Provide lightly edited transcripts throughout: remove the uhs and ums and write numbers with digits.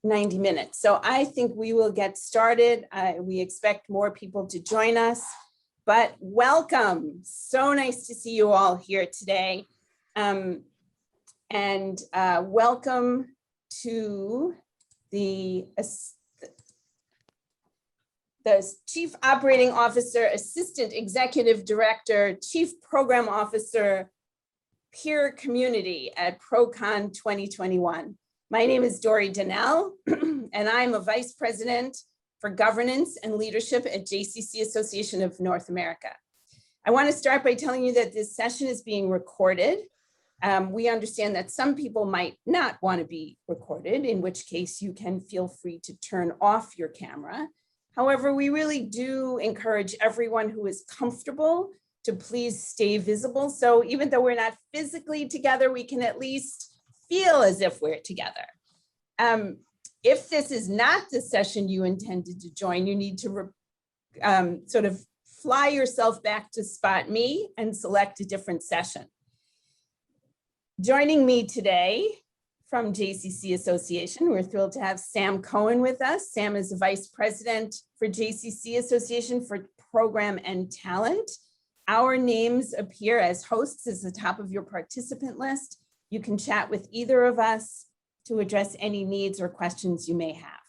90 minutes. So I think we will get started. We expect more people to join us, but welcome. So nice to see you all here today. Welcome to the Chief Operating Officer, Assistant Executive Director, Chief Program Officer, Peer Community at ProCon 2021. My name is Dory Donnell, and I'm a Vice President for Governance and Leadership at JCC Association of North America. I want to start by telling you that this session is being recorded. We understand that some people might not want to be recorded, in which case you can feel free to turn off your camera. However, we really do encourage everyone who is comfortable to please stay visible. So even though we're not physically together, we can at least feel as if we're together. If this is not the session you intended to join, you need to sort of fly yourself back to Spot Me and select a different session. Joining me today from JCC Association, we're thrilled to have Sam Cohen with us. Sam is the Vice President for JCC Association for Program and Talent. Our names appear as hosts at the top of your participant list. You can chat with either of us to address any needs or questions you may have.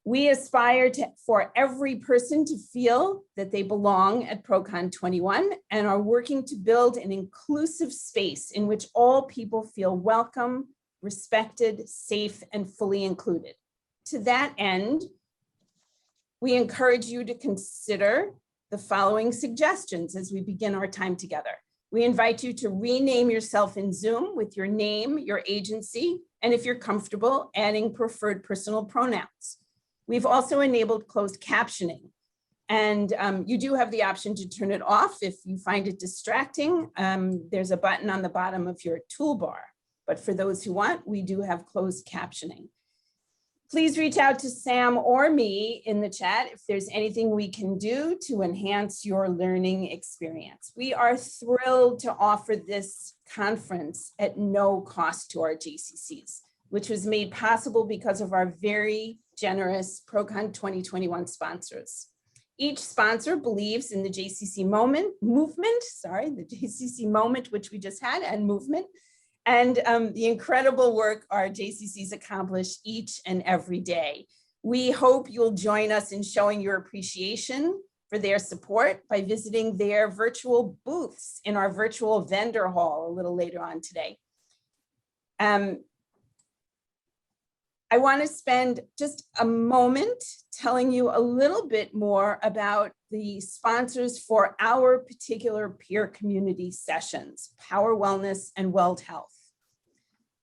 We aspire for every person to feel that they belong at ProCon 21 and are working to build an inclusive space in which all people feel welcome, respected, safe, and fully included. To that end, we encourage you to consider the following suggestions as we begin our time together. We invite you to rename yourself in Zoom with your name, your agency, and if you're comfortable, adding preferred personal pronouns. We've also enabled closed captioning, and you do have the option to turn it off if you find it distracting. There's a button on the bottom of your toolbar, but for those who want, we do have closed captioning. Please reach out to Sam or me in the chat if there's anything we can do to enhance your learning experience. We are thrilled to offer this conference at no cost to our JCCs, which was made possible because of our very generous ProCon 2021 sponsors. Each sponsor believes in the JCC movement, the JCC moment, which we just had, and movement, and the incredible work our JCCs accomplish each and every day. We hope you'll join us in showing your appreciation for their support by visiting their virtual booths in our virtual vendor hall a little later on today. I want to spend just a moment telling you a little bit more about the sponsors for our particular peer community sessions, Power Wellness and Weld Health.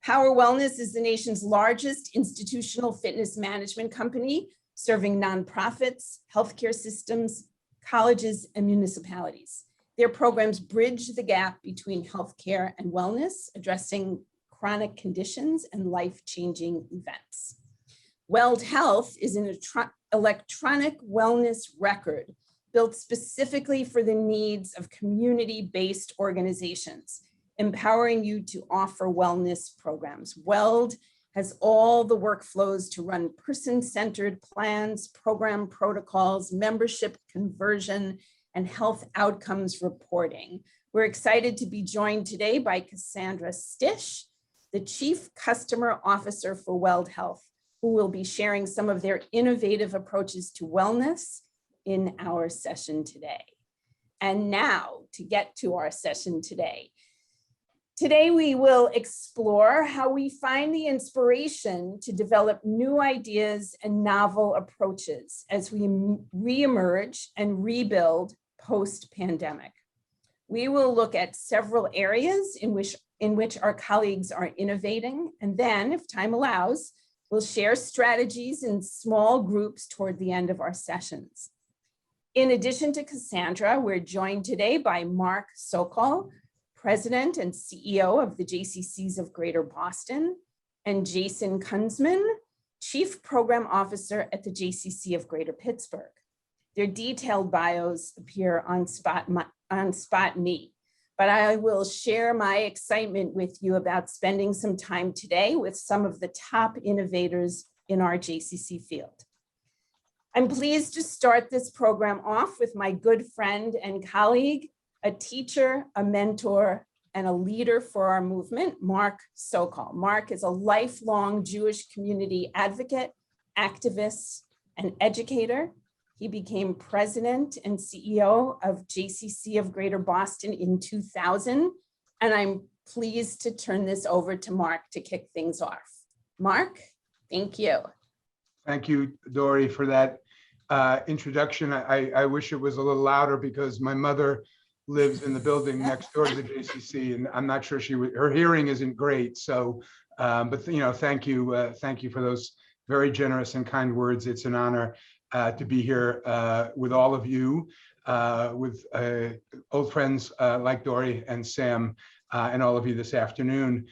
Power Wellness is the nation's largest institutional fitness management company, serving nonprofits, healthcare systems, colleges, and municipalities. Their programs bridge the gap between healthcare and wellness, addressing chronic conditions and life-changing events. Weld Health is an electronic wellness record built specifically for the needs of community-based organizations, empowering you to offer wellness programs. Weld has all the workflows to run person-centered plans, program protocols, membership conversion, and health outcomes reporting. We're excited to be joined today by Cassandra Stish, the Chief Customer Officer for Weld Health, who will be sharing some of their innovative approaches to wellness in our session today. And now to get to our session today. Today, we will explore how we find the inspiration to develop new ideas and novel approaches as we reemerge and rebuild post-pandemic. We will look at several areas in which our colleagues are innovating, and then, if time allows, we'll share strategies in small groups toward the end of our sessions. In addition to Cassandra, we're joined today by Mark Sokoll, President and CEO of the JCCs of Greater Boston, and Jason Kunzman, Chief Program Officer at the JCC of Greater Pittsburgh. Their detailed bios appear on Spot Me, but I will share my excitement with you about spending some time today with some of the top innovators in our JCC field. I'm pleased to start this program off with my good friend and colleague, a teacher, a mentor, and a leader for our movement, Mark Sokoll. Mark is a lifelong Jewish community advocate, activist, and educator. He became president and CEO of JCC of Greater Boston in 2000, and I'm pleased to turn this over to Mark to kick things off. Mark, thank you. Thank you, Dory, for that introduction. I wish it was a little louder because my mother lives in the building next door to the JCC, and I'm not sure her hearing isn't great. So, but thank you for those very generous and kind words. It's an honor to be here with all of you, with old friends like Dory and Sam, and all of you this afternoon.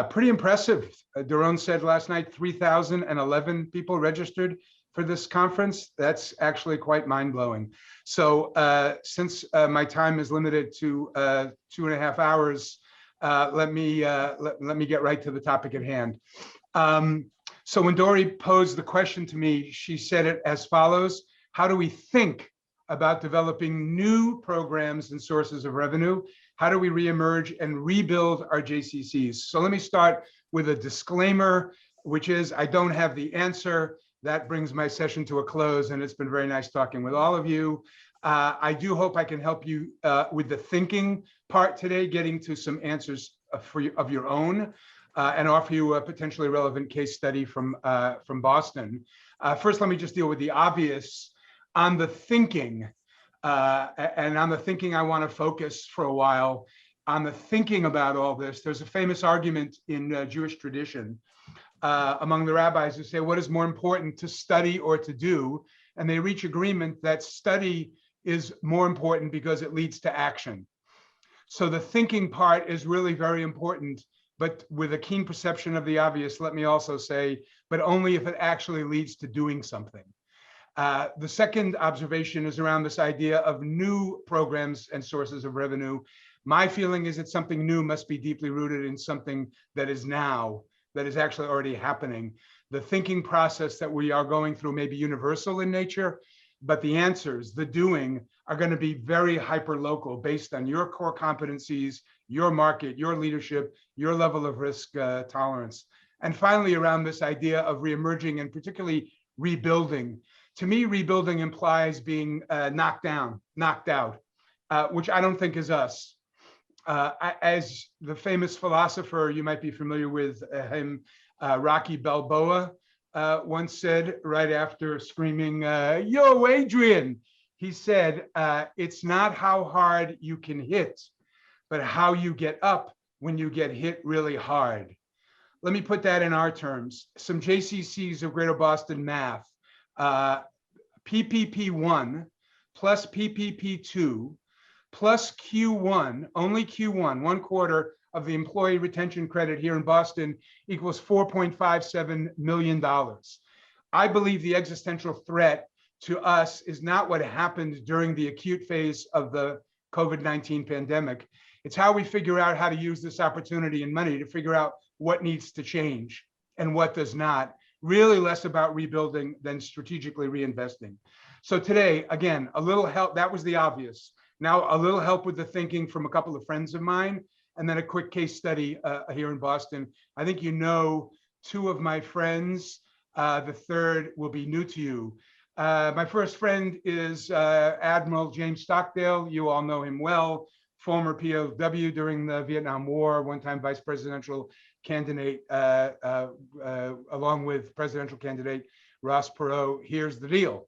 Pretty impressive. Daron said last night, 3,011 people registered for this conference. That's actually quite mind-blowing. So since my time is limited to 2.5 hours, let me get right to the topic at hand. So when Dory posed the question to me, she said it as follows: how do we think about developing new programs and sources of revenue? How do we reemerge and rebuild our JCCs? So let me start with a disclaimer, which is I don't have the answer. That brings my session to a close, and it's been very nice talking with all of you. I do hope I can help you with the thinking part today, getting to some answers of your own, and offer you a potentially relevant case study from Boston. First, let me just deal with the obvious. On the thinking, and on the thinking, I want to focus for a while on the thinking about all this. There's a famous argument in Jewish tradition among the rabbis who say, what is more important, to study or to do? And they reach agreement that study is more important because it leads to action. So the thinking part is really very important, but with a keen perception of the obvious, let me also say, but only if it actually leads to doing something. The second observation is around this idea of new programs and sources of revenue. My feeling is that something new must be deeply rooted in something that is now, that is actually already happening. The thinking process that we are going through may be universal in nature, but the answers, the doing, are going to be very hyper-local based on your core competencies, your market, your leadership, your level of risk tolerance. And finally, around this idea of reemerging and particularly rebuilding. To me, rebuilding implies being knocked out, which I don't think is us. As the famous philosopher, you might be familiar with him, Rocky Balboa, once said right after screaming, yo, Adrian, he said, it's not how hard you can hit, but how you get up when you get hit really hard. Let me put that in our terms. Some JCCs of Greater Boston math. PPP1 plus PPP2 plus Q1, only Q1, 1/4 of the employee retention credit here in Boston equals $4.57 million. I believe the existential threat to us is not what happened during the acute phase of the COVID-19 pandemic. It's how we figure out how to use this opportunity and money to figure out what needs to change and what does not. Really less about rebuilding than strategically reinvesting. So today, again, a little help. That was the obvious. Now, a little help with the thinking from a couple of friends of mine, and then a quick case study here in Boston. I think you know two of my friends. The third will be new to you. My first friend is Admiral James Stockdale. You all know him well. Former POW during the Vietnam War, one-time vice presidential candidate, along with presidential candidate Ross Perot. Here's the deal.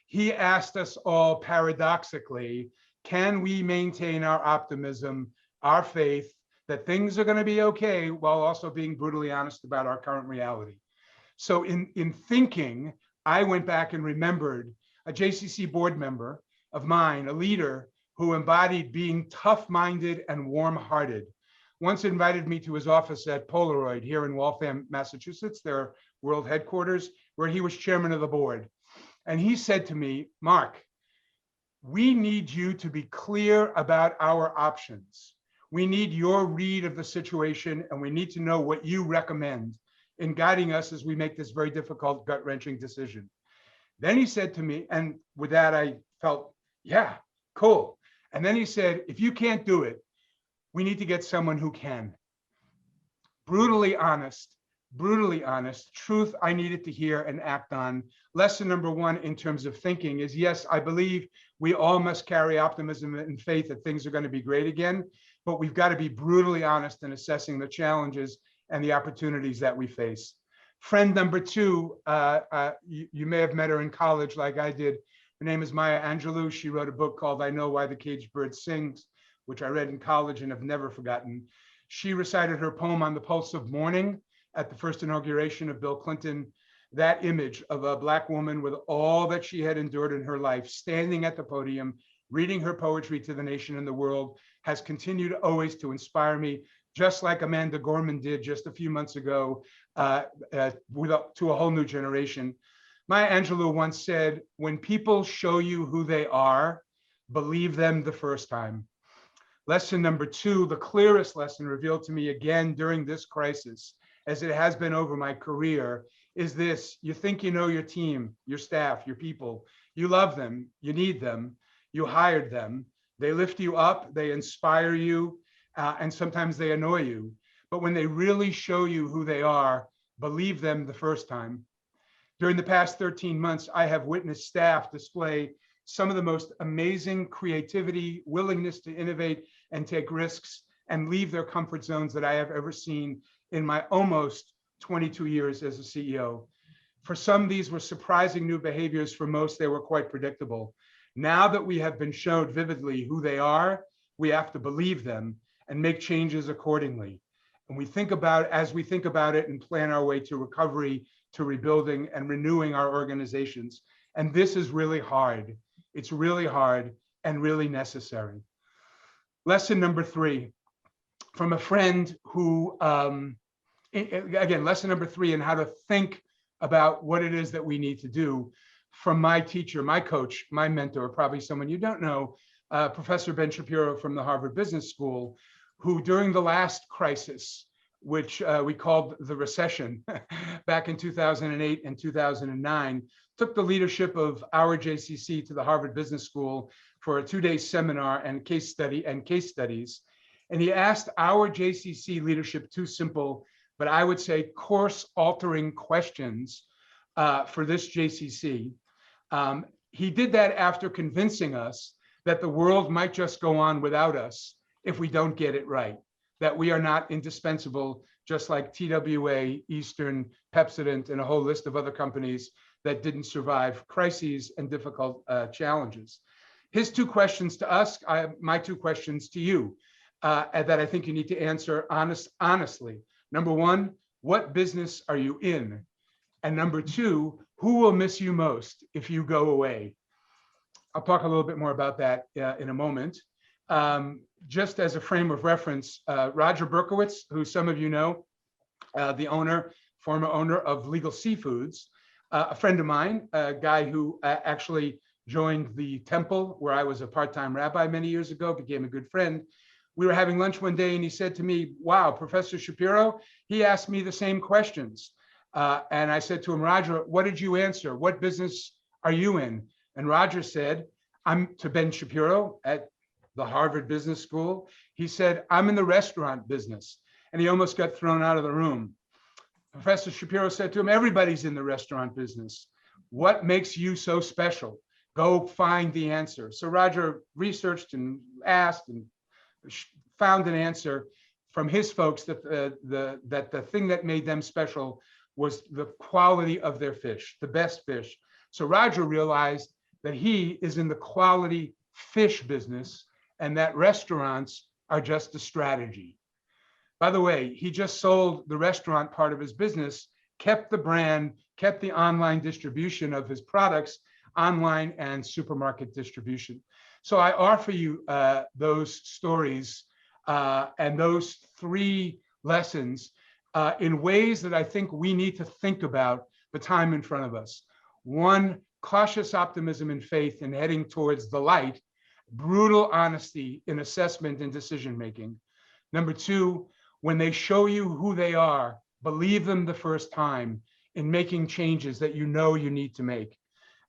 He asked us all paradoxically, can we maintain our optimism, our faith that things are going to be okay while also being brutally honest about our current reality? So in thinking, I went back and remembered a JCC board member of mine, a leader who embodied being tough-minded and warm-hearted. Once invited me to his office at Polaroid here in Waltham, Massachusetts, their world headquarters, where he was chairman of the board. And he said to me, Mark, we need you to be clear about our options. We need your read of the situation, and we need to know what you recommend. in guiding us as we make this very difficult, gut-wrenching decision. Then he said to me, and with that, I felt, yeah, cool. And then he said, if you can't do it, we need to get someone who can. Brutally honest, truth I needed to hear and act on. Lesson number one in terms of thinking is, yes, I believe we all must carry optimism and faith that things are going to be great again, but we've got to be brutally honest in assessing the challenges and the opportunities that we face. Friend number two, you may have met her in college like I did. Her name is Maya Angelou. She wrote a book called I Know Why the Caged Bird Sings, which I read in college and have never forgotten. She recited her poem on the pulse of morning at the first inauguration of Bill Clinton. That image of a Black woman with all that she had endured in her life, standing at the podium, reading her poetry to the nation and the world, has continued always to inspire me, just like Amanda Gorman did just a few months ago, to a whole new generation. Maya Angelou once said, when people show you who they are, believe them the first time. Lesson number two, the clearest lesson revealed to me again during this crisis, as it has been over my career, is this: you think you know your team, your staff, your people, you love them, you need them, you hired them, they lift you up, they inspire you, and sometimes they annoy you. But when they really show you who they are, believe them the first time. During the past 13 months, I have witnessed staff display some of the most amazing creativity, willingness to innovate and take risks and leave their comfort zones that I have ever seen in my almost 22 years as a CEO. For some, these were surprising new behaviors. For most, they were quite predictable. Now that we have been shown vividly who they are, we have to believe them and make changes accordingly. And as we think about it and plan our way to recovery, to rebuilding and renewing our organizations. And this is really hard. It's really hard and really necessary. Lesson number three, from a friend who, again, lesson number three in how to think about what it is that we need to do, from my teacher, my coach, my mentor, probably someone you don't know, Professor Ben Shapiro from the Harvard Business School, who during the last crisis, which we called the recession back in 2008 and 2009, took the leadership of our JCC to the Harvard Business School for a 2-day seminar and case studies. And he asked our JCC leadership two simple, but I would say course-altering questions for this JCC. He did that after convincing us that the world might just go on without us if we don't get it right, that we are not indispensable, just like TWA, Eastern, Pepsodent, and a whole list of other companies that didn't survive crises and difficult challenges. His two questions to us, my two questions to you, that I think you need to answer honestly. Number one, what business are you in? And number two, who will miss you most if you go away? I'll talk a little bit more about that in a moment. Just as a frame of reference, Roger Berkowitz, who some of you know, the former owner of Legal Seafoods, a friend of mine, a guy who actually joined the temple where I was a part-time rabbi many years ago, became a good friend. We were having lunch one day and he said to me, wow, Professor Shapiro, he asked me the same questions. And I said to him, Roger, what did you answer? What business are you in? And Roger said, I'm to Ben Shapiro at the Harvard Business School. He said, I'm in the restaurant business. And he almost got thrown out of the room. Professor Shapiro said to him, everybody's in the restaurant business. What makes you so special? Go find the answer. So Roger researched and asked and found an answer from his folks that the thing that made them special was the quality of their fish, the best fish. So Roger realized that he is in the quality fish business and that restaurants are just a strategy. By the way, he just sold the restaurant part of his business, kept the brand, kept the online distribution of his products, online and supermarket distribution. So I offer you those stories and those three lessons in ways that I think we need to think about the time in front of us. One, cautious optimism and faith in heading towards the light, brutal honesty in assessment and decision-making. Number two, when they show you who they are, Believe them the first time in making changes that you know you need to make.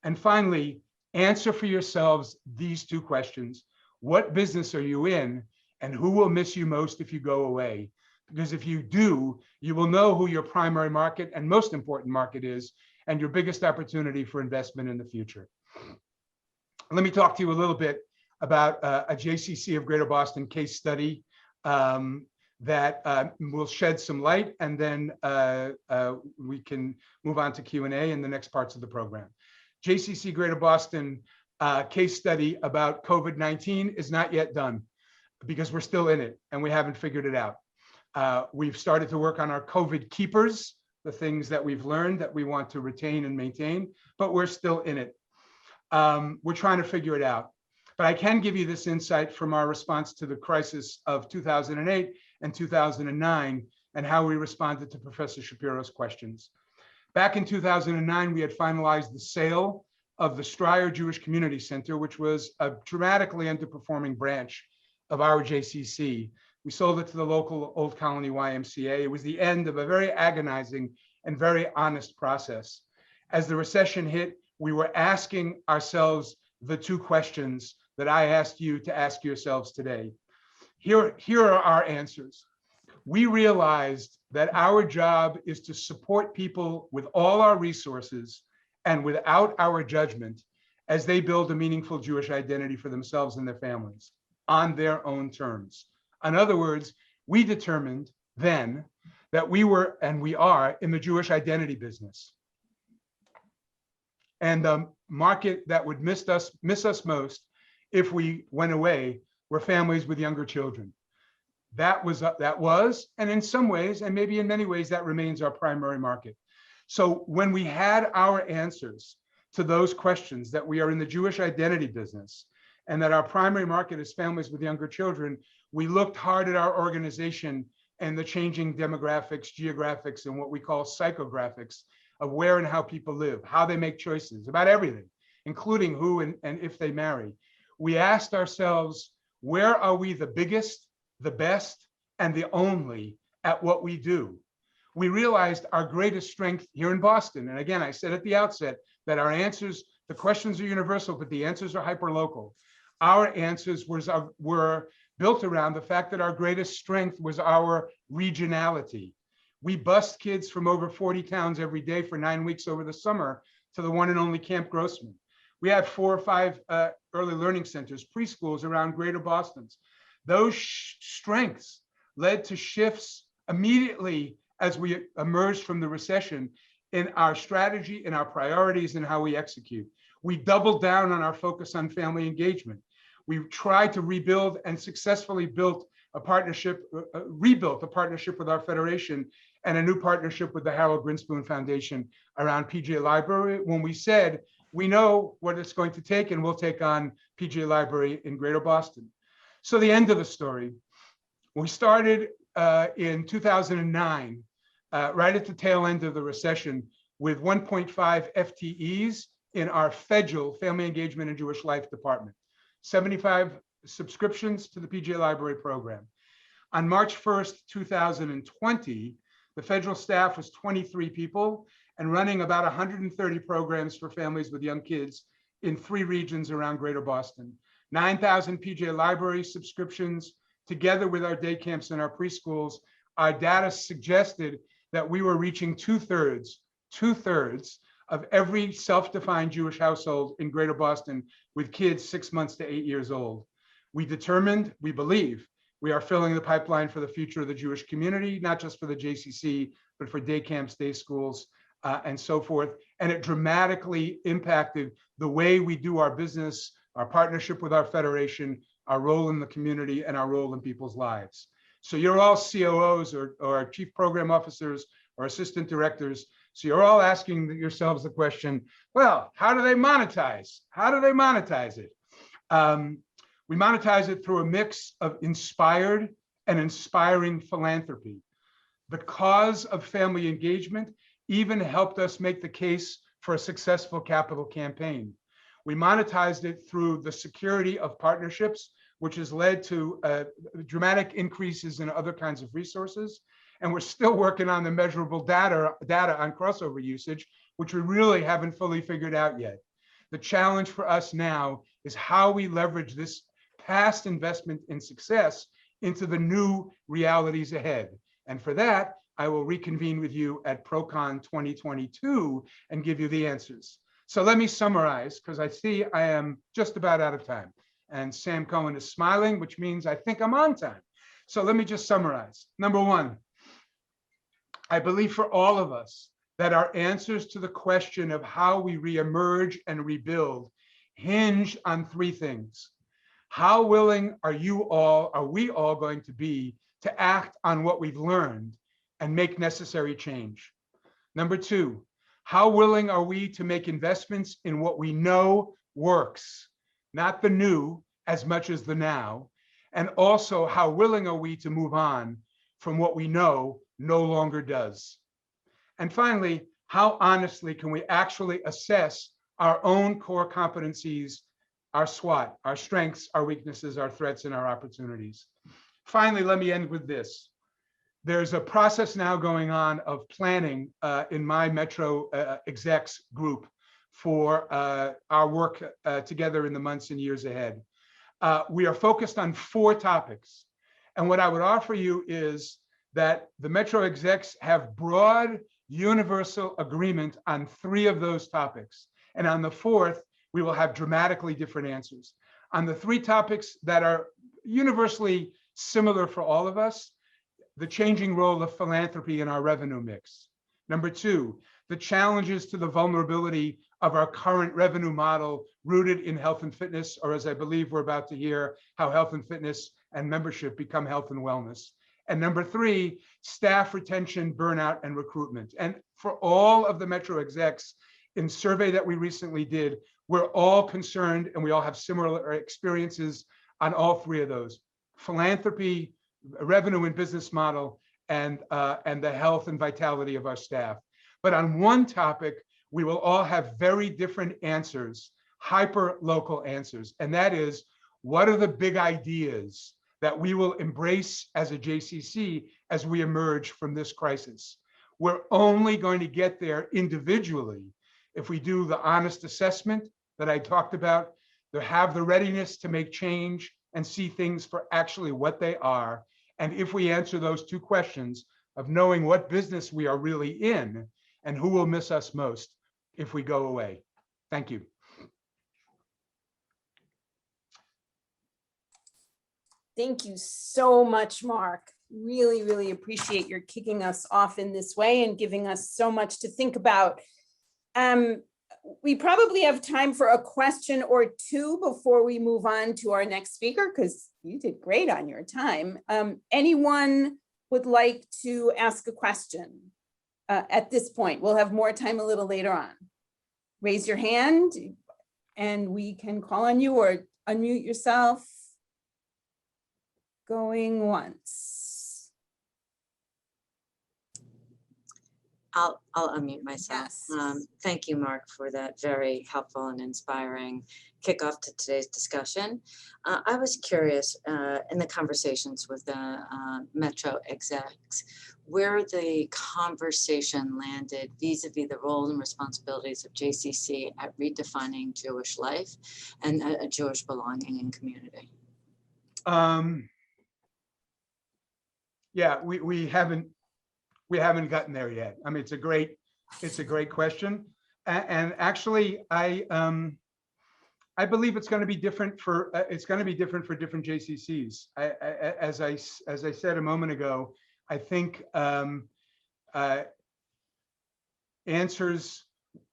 And finally, answer for yourselves these two questions. What business are you in, and who will miss you most if you go away? Because if you do, you will know who your primary market and most important market is, and your biggest opportunity for investment in the future. Let me talk to you a little bit about a JCC of Greater Boston case study that will shed some light, and then we can move on to Q&A in the next parts of the program. JCC Greater Boston case study about COVID-19 is not yet done because we're still in it and we haven't figured it out. We've started to work on our COVID keepers, the things that we've learned that we want to retain and maintain, but we're still in it. We're trying to figure it out. But I can give you this insight from our response to the crisis of 2008 and 2009 and how we responded to Professor Shapiro's questions. Back in 2009, we had finalized the sale of the Stryer Jewish Community Center, which was a dramatically underperforming branch of our JCC. We sold it to the local Old Colony YMCA. It was the end of a very agonizing and very honest process. As the recession hit, we were asking ourselves the two questions that I asked you to ask yourselves today. Here are our answers. We realized that our job is to support people with all our resources and without our judgment as they build a meaningful Jewish identity for themselves and their families on their own terms. In other words, we determined then that we were, and we are, in the Jewish identity business. And the market that would miss us most if we went away were families with younger children. That was, and in some ways, and maybe in many ways, that remains our primary market. So when we had our answers to those questions, that we are in the Jewish identity business and that our primary market is families with younger children, we looked hard at our organization and the changing demographics, geographics, and what we call psychographics of where and how people live, how they make choices about everything, including who and if they marry. We asked ourselves, where are we the biggest, the best, and the only at what we do? We realized our greatest strength here in Boston, and again, I said at the outset that our answers, the questions are universal, but the answers are hyperlocal. Our answers were built around the fact that our greatest strength was our regionality. We bused kids from over 40 towns every day for 9 weeks over the summer to the one and only Camp Grossman. We had 4 or 5 early learning centers, preschools around Greater Boston. Those strengths led to shifts immediately as we emerged from the recession in our strategy, in our priorities, and how we execute. We doubled down on our focus on family engagement. We tried to rebuild and successfully rebuilt a partnership with our federation and a new partnership with the Harold Grinspoon Foundation around PJ Library, when we said, we know what it's going to take and we'll take on PJ Library in Greater Boston. So the end of the story, we started in 2009, right at the tail end of the recession, with 1.5 FTEs in our federal Family Engagement and Jewish Life Department, 75 subscriptions to the PJ Library program. On March 1st, 2020, the federal staff was 23 people and running about 130 programs for families with young kids in 3 regions around Greater Boston. 9,000 PJ Library subscriptions, together with our day camps and our preschools. Our data suggested that we were reaching two-thirds of every self-defined Jewish household in Greater Boston with kids 6 months to 8 years old. We believe, we are filling the pipeline for the future of the Jewish community, not just for the JCC, but for day camps, day schools, and so forth. And it dramatically impacted the way we do our business, our partnership with our federation, our role in the community, and our role in people's lives. So you're all COOs or chief program officers or assistant directors. So you're all asking yourselves the question, well, how do they monetize? How do they monetize it? We monetize it through a mix of inspired and inspiring philanthropy. The cause of family engagement even helped us make the case for a successful capital campaign. We monetized it through the security of partnerships, which has led to dramatic increases in other kinds of resources. And we're still working on the measurable data on crossover usage, which we really haven't fully figured out yet. The challenge for us now is how we leverage this past investment in success into the new realities ahead. And for that, I will reconvene with you at ProCon 2022 and give you the answers. So let me summarize, because I see I am just about out of time. And Sam Cohen is smiling, which means I think I'm on time. So let me just summarize. Number one, I believe for all of us that our answers to the question of how we reemerge and rebuild hinge on three things. How willing are we all going to be to act on what we've learned and make necessary change? Number two, how willing are we to make investments in what we know works, not the new as much as the now? And also, how willing are we to move on from what we know no longer does? And finally, how honestly can we actually assess our own core competencies, our SWOT, our strengths, our weaknesses, our threats, and our opportunities? Finally, let me end with this. There's a process now going on of planning in my Metro execs group for our work together in the months and years ahead. We are focused on 4 topics. And what I would offer you is that the Metro execs have broad, universal agreement on 3 of those topics. And on the 4th, we will have dramatically different answers. On the 3 topics that are universally similar for all of us, the changing role of philanthropy in our revenue mix. Number 2, the challenges to the vulnerability of our current revenue model rooted in health and fitness, or as I believe we're about to hear, how health and fitness and membership become health and wellness. And number 3, staff retention, burnout, and recruitment. And for all of the Metro execs, in survey that we recently did, we're all concerned and we all have similar experiences on all 3 of those: philanthropy, revenue and business model, and the health and vitality of our staff. But on one topic, we will all have very different answers, hyper-local answers. And that is, what are the big ideas that we will embrace as a JCC as we emerge from this crisis? We're only going to get there individually if we do the honest assessment that I talked about, to have the readiness to make change and see things for actually what they are. And if we answer those 2 questions of knowing what business we are really in and who will miss us most if we go away. Thank you. Thank you so much, Mark. Really, really appreciate your kicking us off in this way and giving us so much to think about. We probably have time for a question or 2 before we move on to our next speaker, because you did great on your time. Anyone would like to ask a question at this point? We'll have more time a little later on. Raise your hand and we can call on you, or unmute yourself. Going once. I'll unmute myself. Yes. Thank you, Mark, for that very helpful and inspiring kickoff to today's discussion. I was curious in the conversations with the Metro execs, where the conversation landed vis-a-vis the roles and responsibilities of JCC at redefining Jewish life and a Jewish belonging and community. Yeah, we haven't gotten there yet. I mean, it's a great question, and actually, I believe it's going to be different for different JCCs. As I said a moment ago, I think answers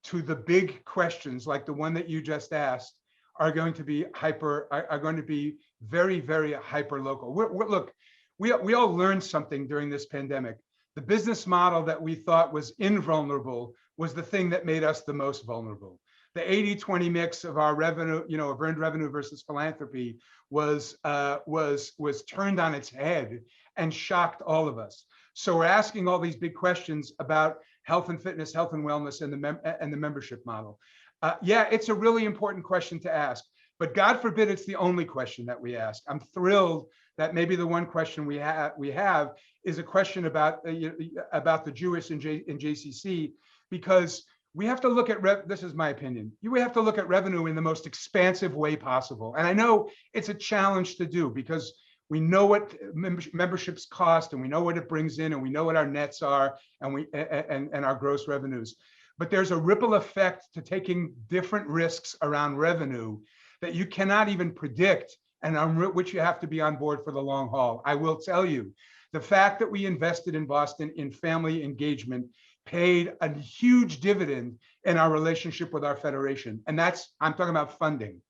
to the big questions, like the one that you just asked, are going to be very, very hyper local. Look, we all learned something during this pandemic. The business model that we thought was invulnerable was the thing that made us the most vulnerable. The 80-20 mix of our revenue, of earned revenue versus philanthropy was turned on its head and shocked all of us. So we're asking all these big questions about health and fitness, health and wellness, and the membership model. Yeah, it's a really important question to ask. But God forbid it's the only question that we ask. I'm thrilled that maybe the one question we have is a question about the Jewish in JCC, because we have to look at this is my opinion. We have to look at revenue in the most expansive way possible. And I know it's a challenge to do because we know what memberships cost, and we know what it brings in, and we know what our nets are, and our gross revenues. But there's a ripple effect to taking different risks around revenue that you cannot even predict, and on which you have to be on board for the long haul. I will tell you, the fact that we invested in Boston in family engagement paid a huge dividend in our relationship with our federation. And I'm talking about funding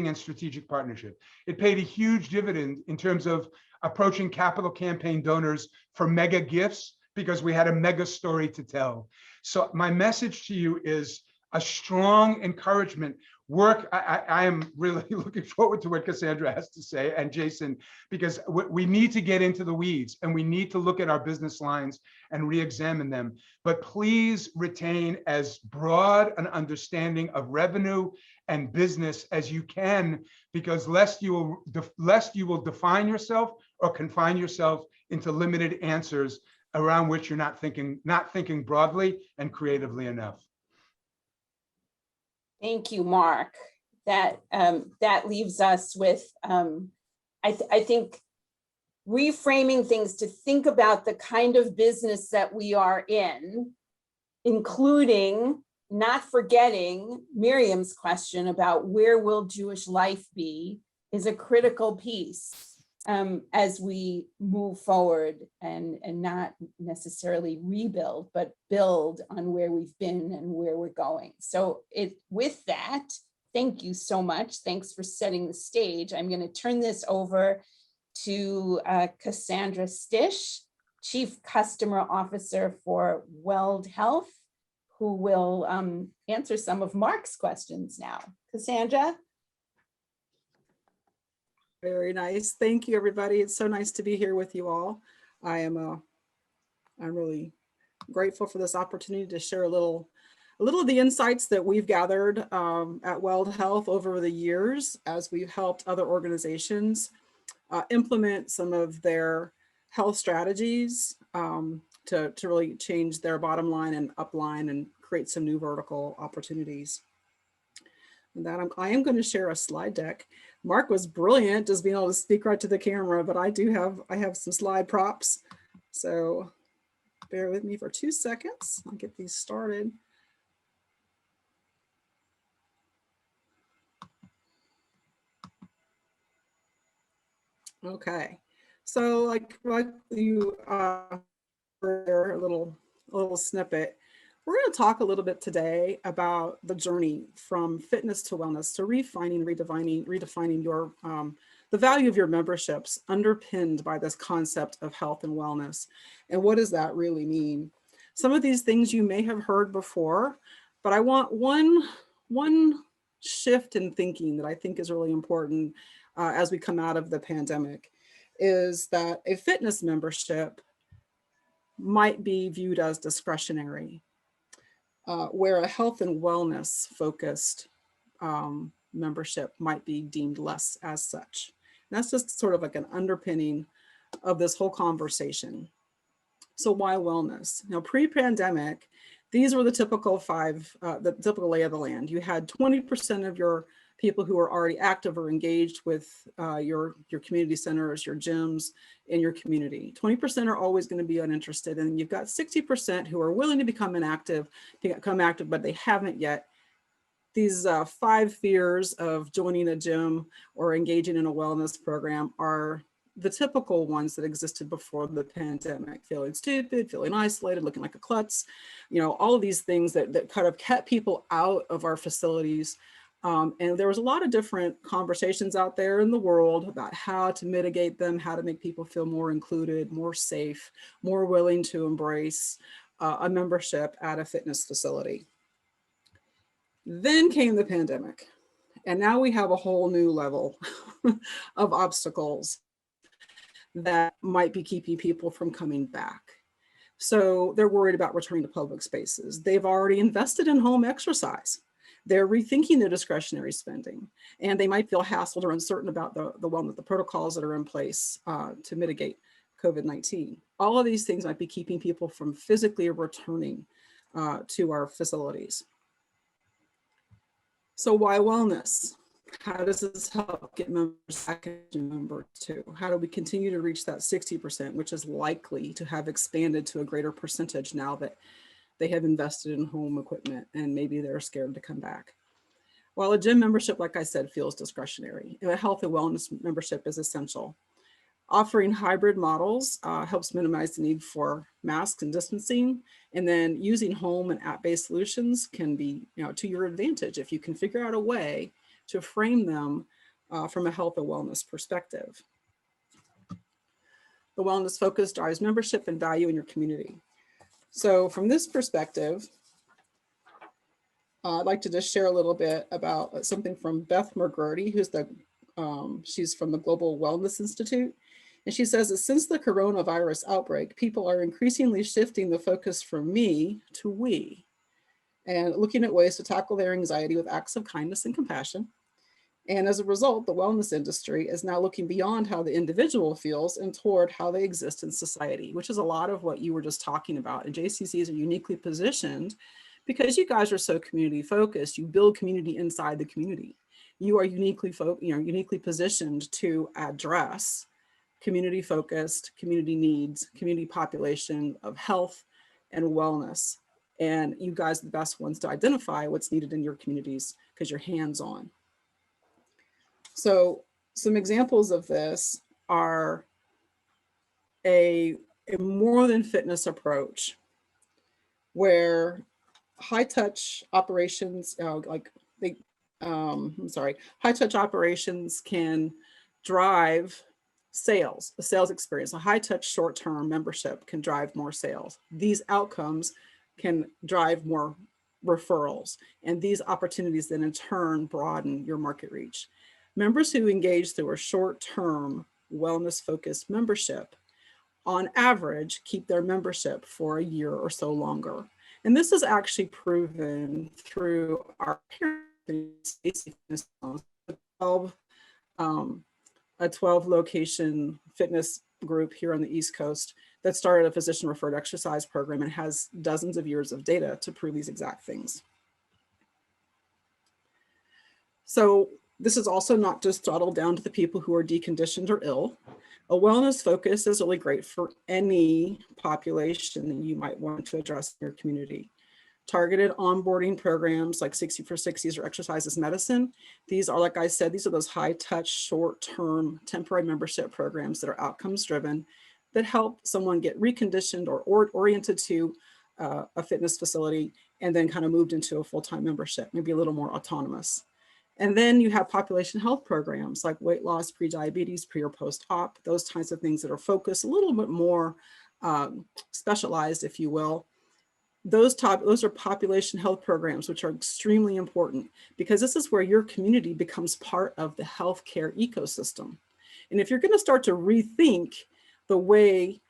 and strategic partnership. It paid a huge dividend in terms of approaching capital campaign donors for mega gifts, because we had a mega story to tell. So my message to you is a strong encouragement. I am really looking forward to what Cassandra has to say, and Jason, because we need to get into the weeds, and we need to look at our business lines and re-examine them. But please retain as broad an understanding of revenue and business as you can, because lest you will define yourself or confine yourself into limited answers around which you're not thinking broadly and creatively enough. Thank you, Mark. That leaves us with, I think, reframing things to think about the kind of business that we are in, including not forgetting Miriam's question about where will Jewish life be, is a critical piece as we move forward and not necessarily rebuild, but build on where we've been and where we're going. So with that, thank you so much. Thanks for setting the stage. I'm going to turn this over to Cassandra Stish, Chief Customer Officer for Weld Health, who will answer some of Mark's questions now. Cassandra? Very nice. Thank you, everybody. It's so nice to be here with you all. I'm really grateful for this opportunity to share a little of the insights that we've gathered at Weld Health over the years as we've helped other organizations implement some of their health strategies to really change their bottom line and upline and create some new vertical opportunities. And that I am going to share a slide deck. Mark was brilliant just being able to speak right to the camera, but I have some slide props. So bear with me for 2 seconds. I'll get these started. Okay, so like you heard a little snippet. We're going to talk a little bit today about the journey from fitness to wellness, to redefining your the value of your memberships, underpinned by this concept of health and wellness. And what does that really mean? Some of these things you may have heard before, but I want one shift in thinking that I think is really important as we come out of the pandemic, is that a fitness membership might be viewed as discretionary, where a health and wellness focused membership might be deemed less as such. And that's just sort of like an underpinning of this whole conversation. So why wellness? Now, pre-pandemic, these were the typical the typical lay of the land. You had 20% of your people who are already active or engaged with your community centers, your gyms in your community. 20% are always going to be uninterested. And you've got 60% who are willing to become active, but they haven't yet. These 5 fears of joining a gym or engaging in a wellness program are the typical ones that existed before the pandemic: feeling stupid, feeling isolated, looking like a klutz, all of these things that kind of kept people out of our facilities. And there was a lot of different conversations out there in the world about how to mitigate them, how to make people feel more included, more safe, more willing to embrace a membership at a fitness facility. Then came the pandemic, and now we have a whole new level of obstacles that might be keeping people from coming back. So they're worried about returning to public spaces. They've already invested in home exercise. they're rethinking their discretionary spending, and they might feel hassled or uncertain about the wellness, the protocols that are in place to mitigate COVID-19. All of these things might be keeping people from physically returning to our facilities. So why wellness? How does this help get members back into number two? How do we continue to reach that 60%, which is likely to have expanded to a greater percentage now that they have invested in home equipment and maybe they're scared to come back? While a gym membership, like I said, feels discretionary, a health and wellness membership is essential. Offering hybrid models helps minimize the need for masks and distancing, and then using home and app-based solutions can be, to your advantage if you can figure out a way to frame them from a health and wellness perspective. The wellness focus drives membership and value in your community. So from this perspective, I'd like to just share a little bit about something from Beth McGurty, who's she's from the Global Wellness Institute. And she says that since the coronavirus outbreak, people are increasingly shifting the focus from me to we, and looking at ways to tackle their anxiety with acts of kindness and compassion. And as a result, the wellness industry is now looking beyond how the individual feels and toward how they exist in society, which is a lot of what you were just talking about. And JCCs are uniquely positioned because you guys are so community focused. You build community inside the community. You are uniquely positioned to address community focused, community needs, community population of health and wellness. And you guys are the best ones to identify what's needed in your communities because you're hands-on. So some examples of this are a more than fitness approach where high touch operations, high touch operations can drive sales, a sales experience. A high touch short-term membership can drive more sales. These outcomes can drive more referrals, and these opportunities then in turn broaden your market reach. Members who engage through a short-term wellness-focused membership, on average, keep their membership for a year or so longer. And this is actually proven through our a 12 location fitness group here on the East Coast that started a physician referred exercise program and has dozens of years of data to prove these exact things. So this is also not just throttled down to the people who are deconditioned or ill. A wellness focus is really great for any population that you might want to address in your community. Targeted onboarding programs like 60 for 60s or Exercise is Medicine. These are, like I said, these are those high touch, short-term, temporary membership programs that are outcomes driven that help someone get reconditioned or oriented to a fitness facility and then kind of moved into a full-time membership, maybe a little more autonomous. And then you have population health programs like weight loss, pre-diabetes, pre or post-op, those types of things that are focused a little bit more specialized, if you will. Those are population health programs, which are extremely important because this is where your community becomes part of the healthcare ecosystem. And if you're going to start to rethink the way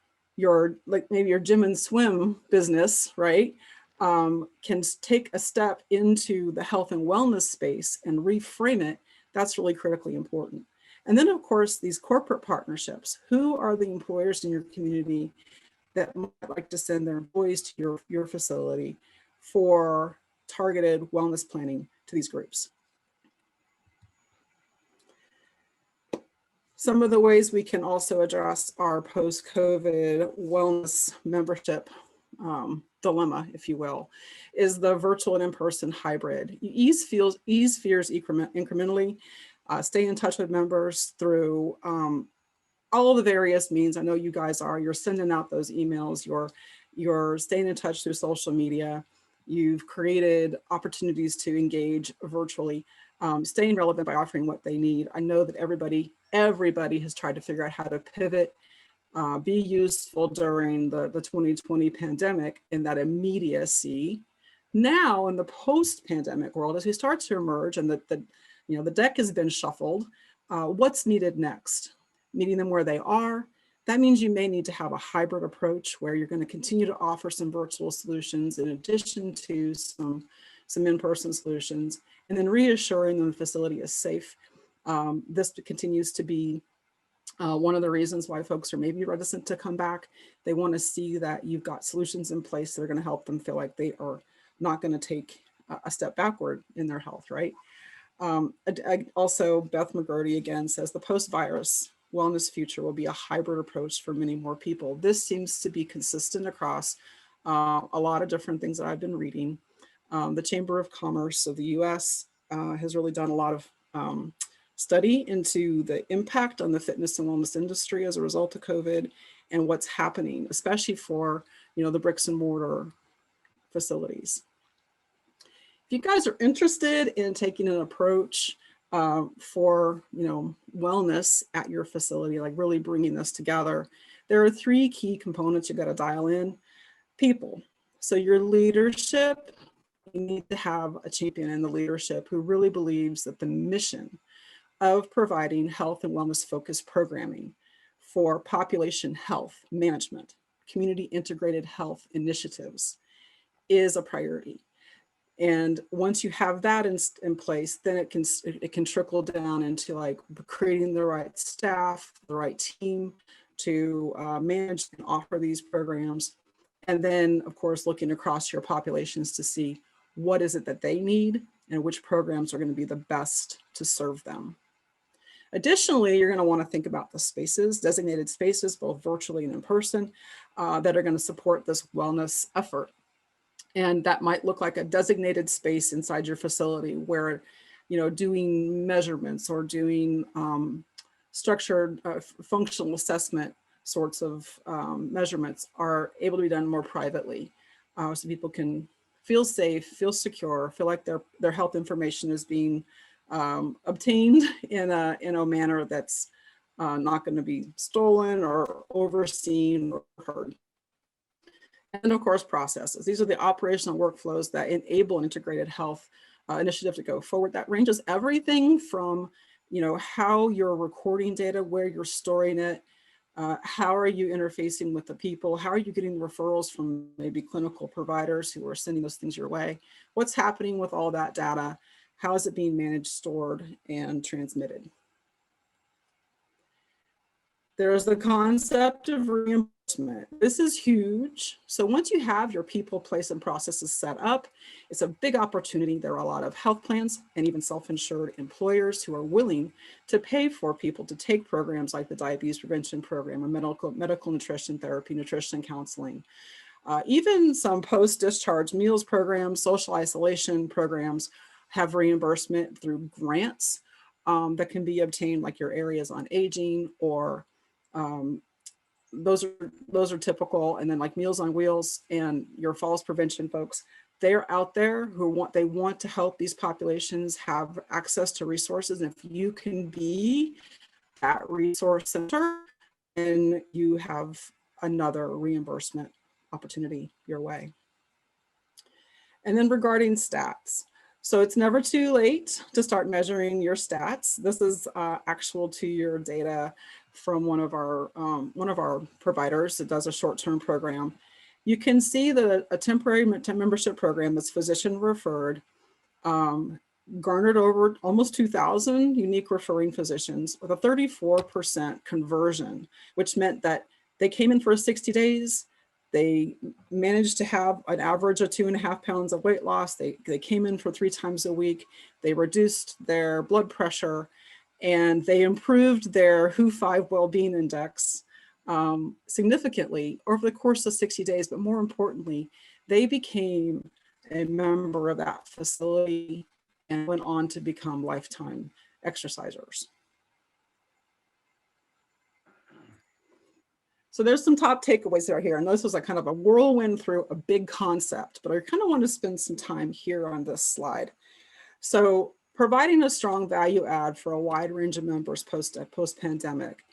maybe your gym and swim business, right, can take a step into the health and wellness space and reframe it, that's really critically important. And then, of course, these corporate partnerships. Who are the employers in your community that might like to send their employees to your facility for targeted wellness planning to these groups? Some of the ways we can also address our post-COVID wellness membership dilemma, if you will, is the virtual and in-person hybrid. Ease fears incrementally. Stay in touch with members through all the various means. I know you guys are. You're sending out those emails. You're staying in touch through social media. You've created opportunities to engage virtually, staying relevant by offering what they need. I know that everybody has tried to figure out how to pivot, be useful during the 2020 pandemic in that immediacy. Now in the post-pandemic world, as we start to emerge and the deck has been shuffled, what's needed next? Meeting them where they are. That means you may need to have a hybrid approach where you're going to continue to offer some virtual solutions in addition to some some in-person solutions, and then reassuring them the facility is safe. This continues to be one of the reasons why folks are maybe reticent to come back. They want to see that you've got solutions in place that are going to help them feel like they are not going to take a step backward in their health, right? Also, Beth McGrody again says the post-virus wellness future will be a hybrid approach for many more people. This seems to be consistent across a lot of different things that I've been reading. The Chamber of Commerce of the US has really done a lot of study into the impact on the fitness and wellness industry as a result of COVID and what's happening, especially for, you know, the bricks and mortar facilities. If you guys are interested in taking an approach for, you know, wellness at your facility, like really bringing this together, there are 3 key components you got to dial in. People. So your leadership, you need to have a champion in the leadership who really believes that the mission of providing health and wellness focused programming for population health management, community integrated health initiatives is a priority. And once you have that in place, then it can trickle down into like creating the right staff, the right team to manage and offer these programs. And then, of course, looking across your populations to see what is it that they need and which programs are going to be the best to serve them. Additionally, you're going to want to think about the spaces, designated spaces, both virtually and in person, that are going to support this wellness effort. And that might look like a designated space inside your facility where, you know, doing measurements or doing structured functional assessment sorts of measurements are able to be done more privately, so people can feel safe, feel secure, feel like their health information is being obtained in a manner that's not going to be stolen or overseen or heard. And of course, processes. These are the operational workflows that enable an integrated health initiative to go forward. That ranges everything from, you know, how you're recording data, where you're storing it, how are you interfacing with the people, how are you getting referrals from maybe clinical providers who are sending those things your way, what's happening with all that data, how is it being managed, stored, and transmitted. There's the concept of reimbursement. This is huge. So once you have your people, place, and processes set up, it's a big opportunity. There are a lot of health plans and even self-insured employers who are willing to pay for people to take programs like the diabetes prevention program or medical nutrition therapy, nutrition counseling. Even some post-discharge meals programs, social isolation programs have reimbursement through grants that can be obtained, like your areas on aging or those are typical. And then like Meals on Wheels and your falls prevention folks, they're out there who want to help these populations have access to resources. And if you can be that resource center, then you have another reimbursement opportunity your way. And then regarding stats. So it's never too late to start measuring your stats. This is actual 2-year data from one of our providers that does a short-term program. You can see that a temporary membership program that's physician referred garnered over almost 2,000 unique referring physicians with a 34% conversion, which meant that they came in for 60 days. They managed to have an average of 2.5 pounds of weight loss. They came in for 3 times a week. They reduced their blood pressure and they improved their WHO5 well-being index significantly over the course of 60 days. But more importantly, they became a member of that facility and went on to become lifetime exercisers. So there's some top takeaways that are here. And this was a kind of a whirlwind through a big concept, but I kind of want to spend some time here on this slide. So providing a strong value add for a wide range of members post-pandemic.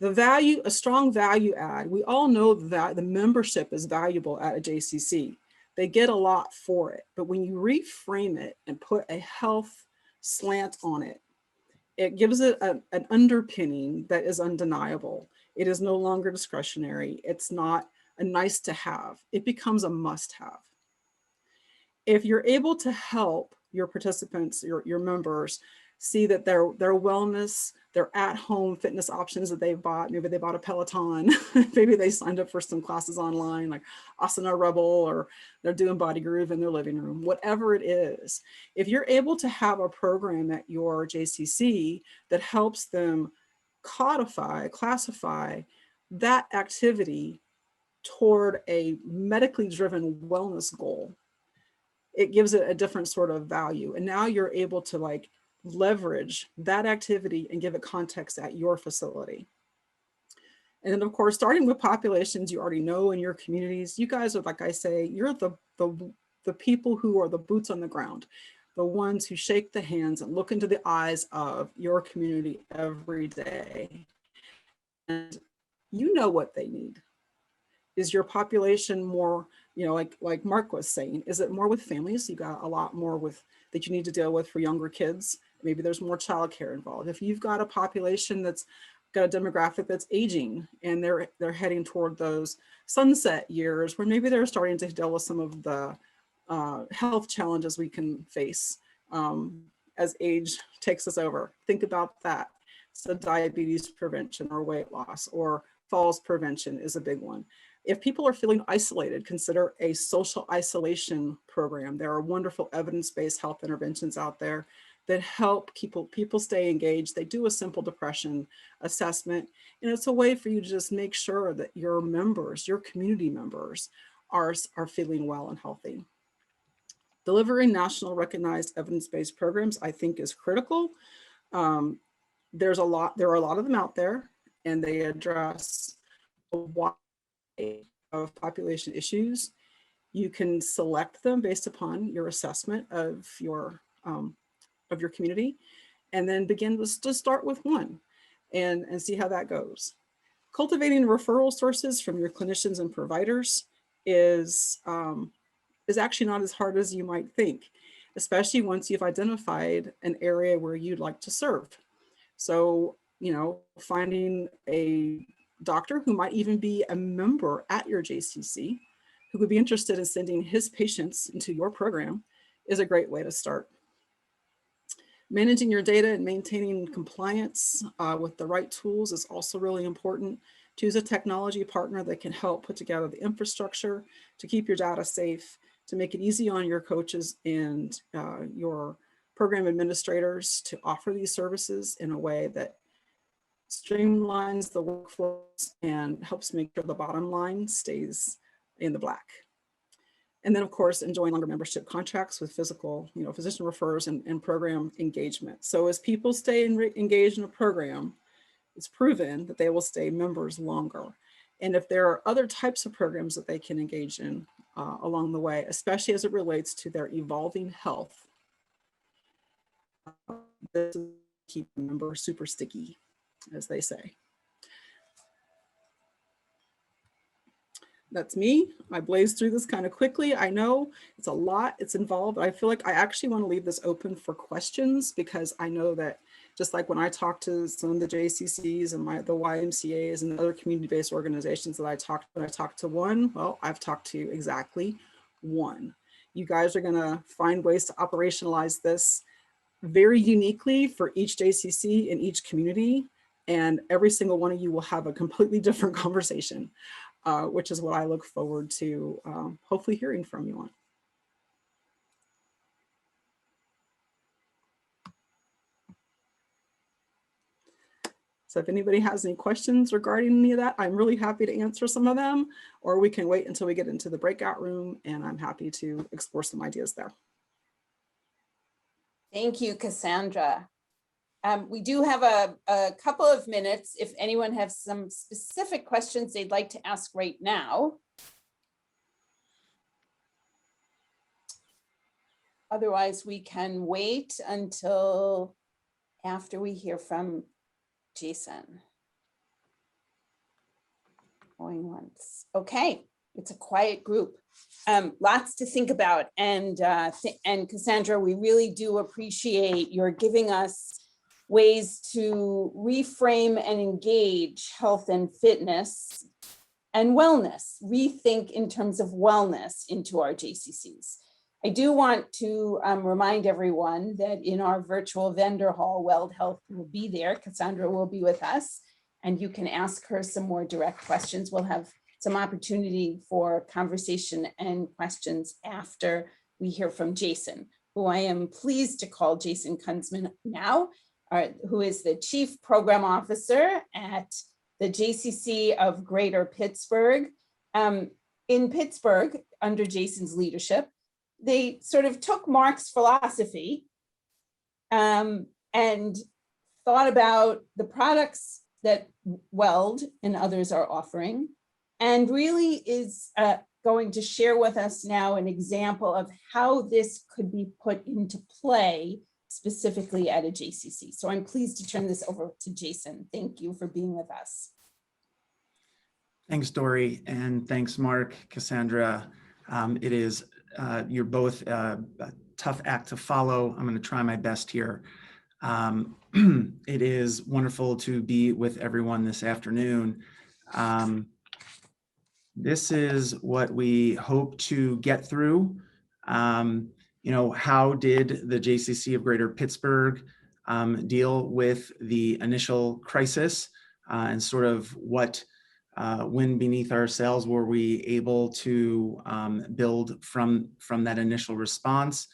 A strong value add, we all know that the membership is valuable at a JCC. They get a lot for it, but when you reframe it and put a health slant on it, it gives it an underpinning that is undeniable. It is no longer discretionary. It's not a nice to have. It becomes a must have. if you're able to help your participants, your members, see that their wellness, their at-home fitness options that they've bought, maybe they bought a Peloton, maybe they signed up for some classes online like Asana Rebel, or they're doing Body Groove in their living room, whatever it is. If you're able to have a program at your JCC that helps them codify, classify that activity toward a medically driven wellness goal, it gives it a different sort of value. And now you're able to like leverage that activity and give it context at your facility. And then of course, starting with populations you already know in your communities, you guys are, like I say, you're the people who are the boots on the ground, the ones who shake the hands and look into the eyes of your community every day. And you know what they need. Is your population more, you know, like Mark was saying, is it more with families? You got a lot more with that you need to deal with for younger kids. Maybe there's more childcare involved. If you've got a population that's got a demographic that's aging and they're heading toward those sunset years where maybe they're starting to deal with some of the health challenges we can face as age takes us over. Think about that. So diabetes prevention or weight loss or falls prevention is a big one. If people are feeling isolated, consider a social isolation program. There are wonderful evidence-based health interventions out there that help people stay engaged. They do a simple depression assessment, and it's a way for you to just make sure that your members, your community members, are feeling well and healthy. Delivering national recognized evidence-based programs, I think, is critical. There are a lot of them out there, and they address a wide of population issues. You can select them based upon your assessment of your community, and then begin to start with one and see how that goes. Cultivating referral sources from your clinicians and providers is actually not as hard as you might think, especially once you've identified an area where you'd like to serve. So, you know, finding a doctor who might even be a member at your JCC, who would be interested in sending his patients into your program, is a great way to start. Managing your data and maintaining compliance with the right tools is also really important. Choose a technology partner that can help put together the infrastructure to keep your data safe, to make it easy on your coaches and your program administrators to offer these services in a way that streamlines the workflows and helps make sure the bottom line stays in the black. And then of course, enjoying longer membership contracts with physical, you know, physician referrals and program engagement. So as people stay engaged in a program, it's proven that they will stay members longer. And if there are other types of programs that they can engage in along the way, especially as it relates to their evolving health, this will keep a member super sticky, as they say. That's me. I blazed through this kind of quickly. I know it's a lot, it's involved, but I feel like I actually want to leave this open for questions, because I know that just like when I talk to some of the JCCs and the YMCAs and other community-based organizations that I talked to one, well, I've talked to exactly one. You guys are gonna find ways to operationalize this very uniquely for each JCC in each community, and every single one of you will have a completely different conversation, which is what I look forward to hopefully hearing from you on. So if anybody has any questions regarding any of that, I'm really happy to answer some of them, or we can wait until we get into the breakout room, and I'm happy to explore some ideas there. Thank you, Cassandra. We do have a couple of minutes if anyone has some specific questions they'd like to ask right now. Otherwise, we can wait until after we hear from Jason. Going once. Okay, it's a quiet group. Lots to think about, and Cassandra, we really do appreciate your giving us ways to reframe and engage health and fitness and wellness, rethink in terms of wellness into our JCCs. I do want to remind everyone that in our virtual vendor hall, Weld Health will be there. Cassandra will be with us, and you can ask her some more direct questions. We'll have some opportunity for conversation and questions after we hear from Jason, who I am pleased to call Jason Kunzman now, who is the Chief Program Officer at the JCC of Greater Pittsburgh. In Pittsburgh, under Jason's leadership, they sort of took Mark's philosophy and thought about the products that Weld and others are offering, and really is going to share with us now an example of how this could be put into play specifically at a JCC. So I'm pleased to turn this over to Jason. Thank you for being with us. Thanks, Dory, and thanks, Mark, Cassandra. It is, you're both a tough act to follow. I'm going to try my best here. It is wonderful to be with everyone this afternoon. This is what we hope to get through. How did the JCC of Greater Pittsburgh deal with the initial crisis, and sort of what wind beneath our sails were we able to build from that initial response?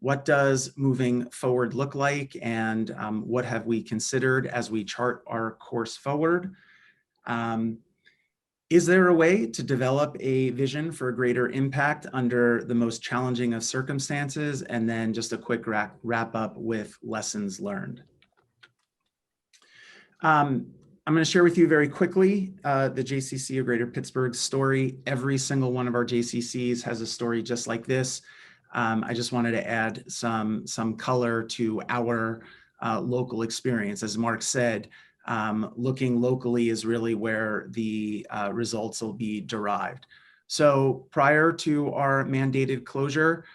What does moving forward look like, and what have we considered as we chart our course forward? Is there a way to develop a vision for greater impact under the most challenging of circumstances? And then just a quick wrap up with lessons learned. I'm going to share with you very quickly the JCC of Greater Pittsburgh story. Every single one of our JCCs has a story just like this. I just wanted to add some color to our local experience. As Mark said, looking locally is really where the results will be derived. So prior to our mandated closure,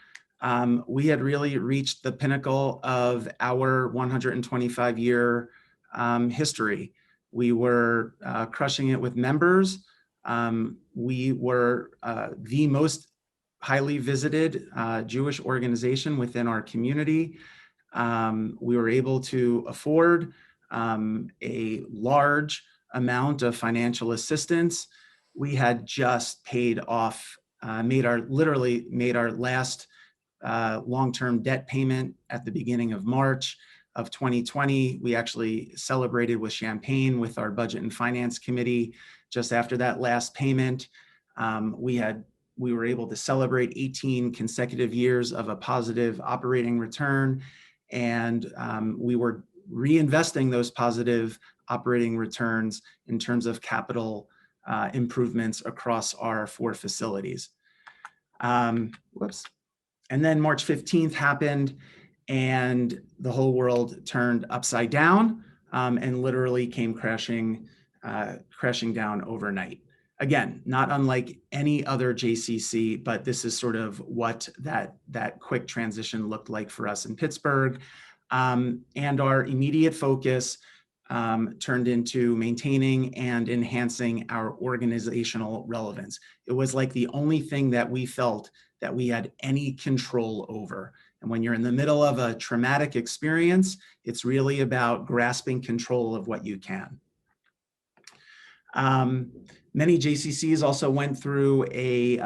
we had really reached the pinnacle of our 125-year history. We were crushing it with members. We were the most highly visited Jewish organization within our community. We were able to afford a large amount of financial assistance. We had just paid off, literally made our last long-term debt payment at the beginning of March of 2020. We actually celebrated with champagne with our budget and finance committee just after that last payment. We were able to celebrate 18 consecutive years of a positive operating return, and we were reinvesting those positive operating returns in terms of capital improvements across our 4 facilities. Whoops. And then March 15th happened, and the whole world turned upside down and literally came crashing down overnight. Again, not unlike any other JCC, but this is sort of what that quick transition looked like for us in Pittsburgh. And our immediate focus turned into maintaining and enhancing our organizational relevance. It was like the only thing that we felt that we had any control over. And when you're in the middle of a traumatic experience, it's really about grasping control of what you can. Many JCCs also went through a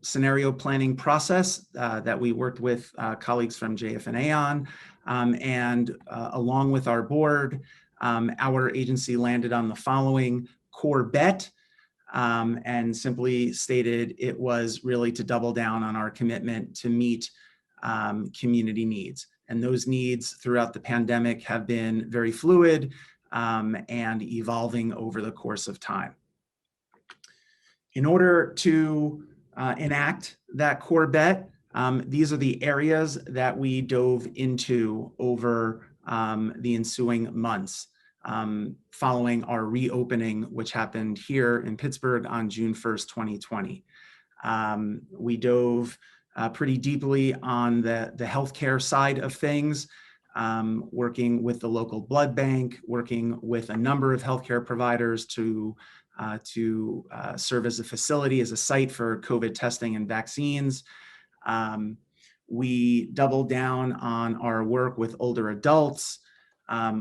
scenario planning process that we worked with colleagues from JFNA on, and along with our board, our agency landed on the following core bet, and simply stated it was really to double down on our commitment to meet community needs. And those needs throughout the pandemic have been very fluid and evolving over the course of time. In order to enact that core bet, these are the areas that we dove into over the ensuing months following our reopening, which happened here in Pittsburgh on June 1st, 2020. We dove pretty deeply on the healthcare side of things, working with the local blood bank, working with a number of healthcare providers to serve as a facility, as a site for COVID testing and vaccines. We doubled down on our work with older adults.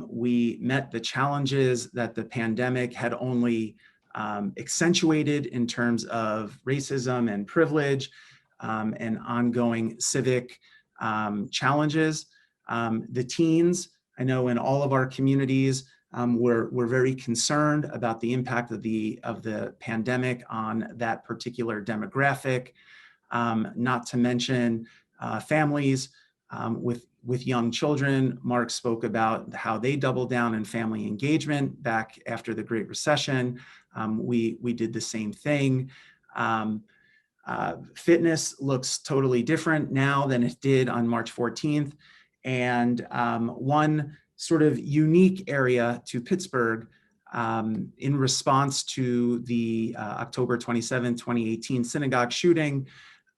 We met the challenges that the pandemic had only accentuated in terms of racism and privilege and ongoing civic challenges. The teens, I know in all of our communities, we're very concerned about the impact of the pandemic on that particular demographic, not to mention families with young children. Mark spoke about how they doubled down in family engagement back after the Great Recession. We did the same thing. Fitness looks totally different now than it did on March 14th. And one sort of unique area to Pittsburgh in response to the October 27, 2018 synagogue shooting,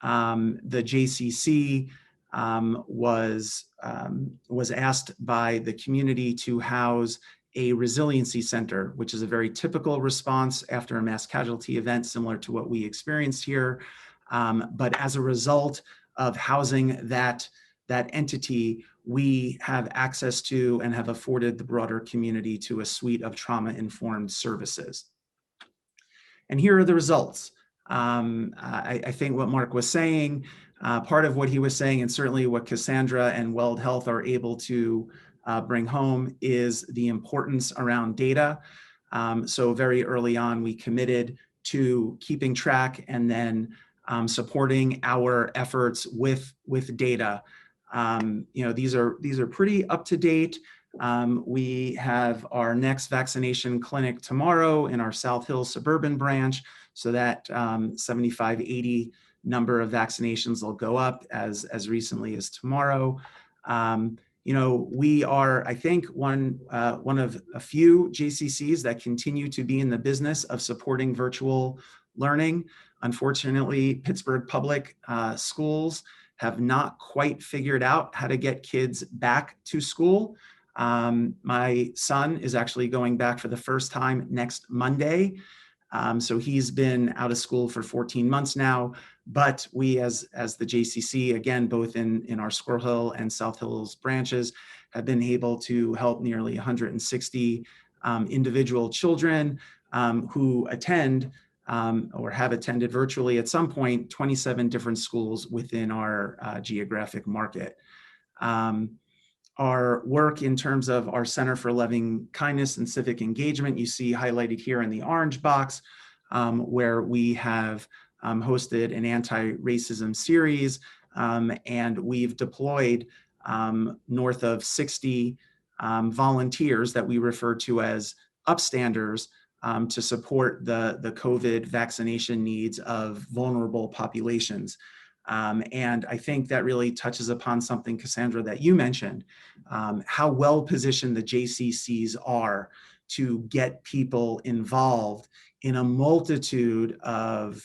the JCC was asked by the community to house a resiliency center, which is a very typical response after a mass casualty event similar to what we experienced here. But as a result of housing that entity, we have access to and have afforded the broader community to a suite of trauma-informed services. And here are the results. I think what Mark was saying, part of what he was saying, and certainly what Cassandra and Weld Health are able to bring home, is the importance around data. So very early on, we committed to keeping track and then supporting our efforts with data. These are pretty up to date. We have our next vaccination clinic tomorrow in our South Hill suburban branch, so that 75-80 number of vaccinations will go up as recently as tomorrow. We are, I think, one of a few JCCs that continue to be in the business of supporting virtual learning. Unfortunately, Pittsburgh public schools have not quite figured out how to get kids back to school. My son is actually going back for the first time next Monday. So he's been out of school for 14 months now, but we as the JCC, again, both in our Squirrel Hill and South Hills branches, have been able to help nearly 160 individual children who attend or have attended virtually at some point 27 different schools within our geographic market. Our work in terms of our Center for Loving Kindness and Civic Engagement, you see highlighted here in the orange box, where we have hosted an anti-racism series, and we've deployed north of 60 volunteers that we refer to as upstanders to support the COVID vaccination needs of vulnerable populations. And I think that really touches upon something, Cassandra, that you mentioned, how well positioned the JCCs are to get people involved in a multitude of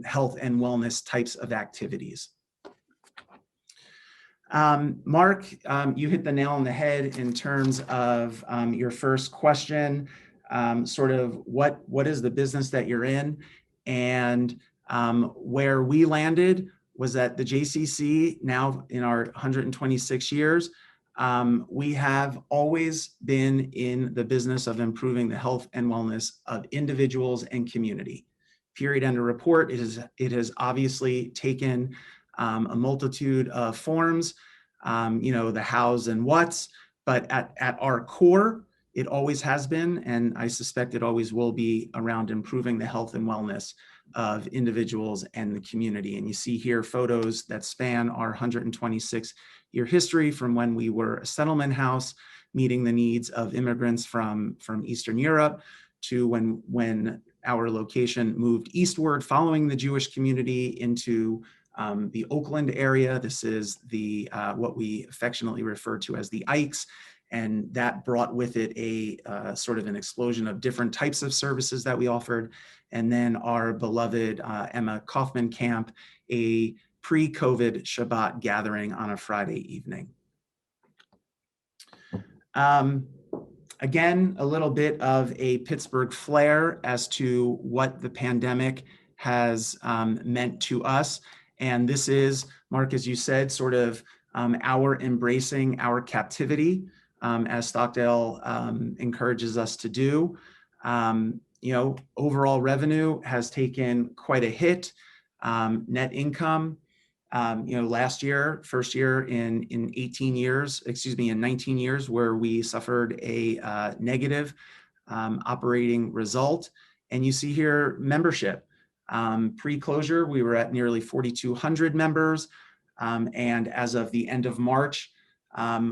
health and wellness types of activities. Mark, you hit the nail on the head in terms of your first question, sort of what is the business that you're in? And where we landed was that the JCC, now in our 126 years, we have always been in the business of improving the health and wellness of individuals and community. Period, end of report. It has obviously taken a multitude of forms, the hows and whats, but at our core, it always has been, and I suspect it always will be, around improving the health and wellness of individuals and the community. And you see here photos that span our 126-year history, from when we were a settlement house meeting the needs of immigrants from Eastern Europe, to when our location moved eastward following the Jewish community into the Oakland area. This is the what we affectionately refer to as the Ikes. And that brought with it a sort of an explosion of different types of services that we offered. And then our beloved Emma Kaufman camp, a pre-COVID Shabbat gathering on a Friday evening. Again, a little bit of a Pittsburgh flair as to what the pandemic has meant to us. And this is, Mark, as you said, sort of our embracing our captivity, as Stockdale encourages us to do. Overall revenue has taken quite a hit. Net income, last year, first year in 19 years, where we suffered a negative operating result. And you see here membership. Pre-closure, we were at nearly 4,200 members. And as of the end of March,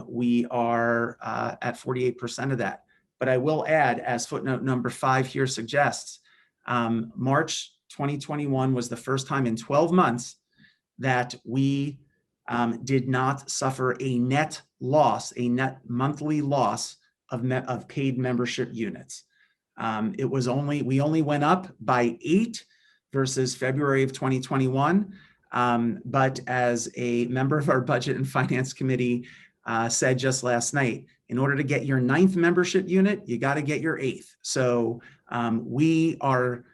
we are at 48% of that. But I will add, as footnote number 5 here suggests, March 2021 was the first time in 12 months that we did not suffer a net monthly loss of paid membership units. We only went up by 8 versus February of 2021. But as a member of our Budget and Finance Committee said just last night, in order to get your 9th membership unit, you got to get your 8th. So we are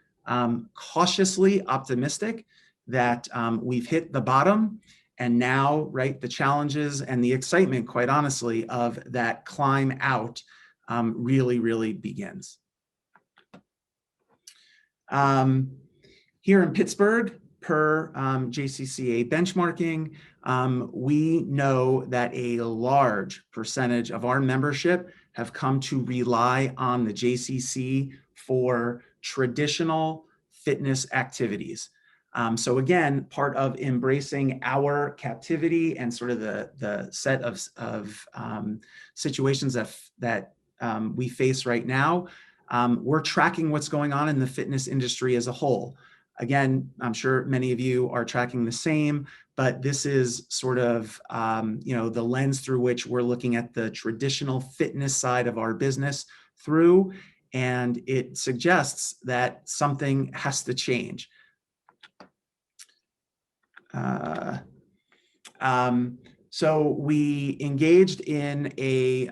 cautiously optimistic that we've hit the bottom, and now, right, the challenges and the excitement, quite honestly, of that climb out really, really begins. Here in Pittsburgh, per JCCA benchmarking, we know that a large percentage of our membership have come to rely on the JCC for traditional fitness activities. So again, part of embracing our captivity and sort of the set of situations that we face right now, we're tracking what's going on in the fitness industry as a whole. Again, I'm sure many of you are tracking the same, but this is sort of the lens through which we're looking at the traditional fitness side of our business through, and it suggests that something has to change. So we engaged in a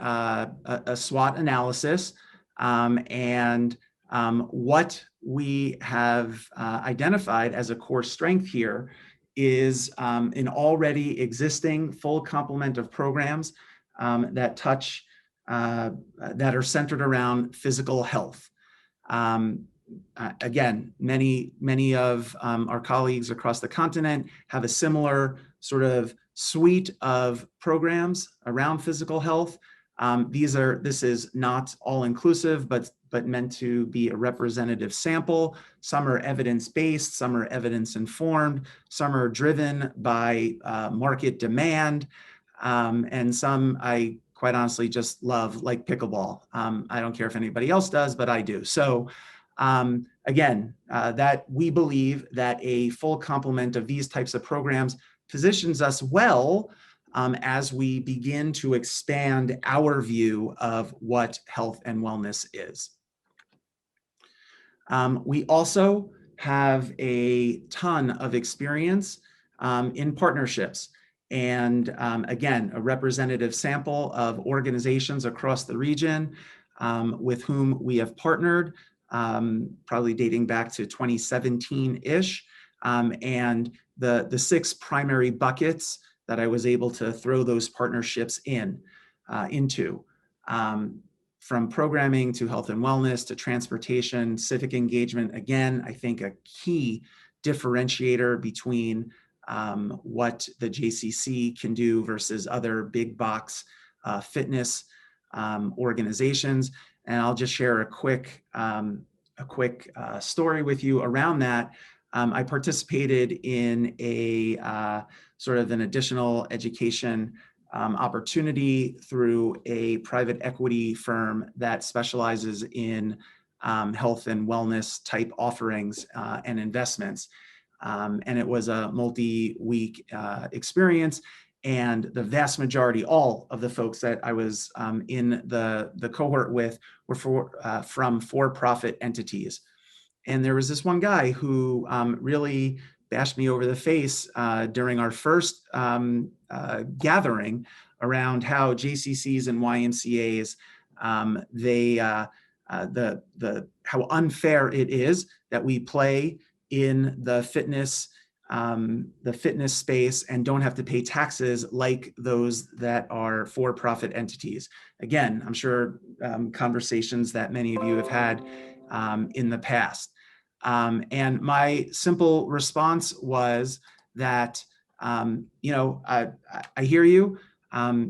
SWOT analysis, and what we have identified as a core strength here is an already existing full complement of programs that are centered around physical health. Again, many of our colleagues across the continent have a similar sort of suite of programs around physical health. This is not all inclusive, but meant to be a representative sample. Some are evidence-based, some are evidence-informed, some are driven by market demand, and some I quite honestly just love, like pickleball. I don't care if anybody else does, but I do. So again, that we believe that a full complement of these types of programs positions us well as we begin to expand our view of what health and wellness is. We also have a ton of experience in partnerships. And again, a representative sample of organizations across the region with whom we have partnered, probably dating back to 2017-ish. And the 6 primary buckets that I was able to throw those partnerships into, from programming to health and wellness to transportation, civic engagement. Again, I think a key differentiator between what the JCC can do versus other big box fitness organizations. And I'll just share a quick story with you around that. I participated in a sort of an additional education opportunity through a private equity firm that specializes in health and wellness type offerings and investments. And it was a multi-week experience. And the vast majority, all of the folks that I was in the cohort with were from for-profit entities. And there was this one guy who really bashed me over the face during our first gathering around how JCCs and YMCAs, how unfair it is that we play in the fitness the fitness space and don't have to pay taxes like those that are for-profit entities. Again, I'm sure conversations that many of you have had in the past. And my simple response was that, you know, I hear you.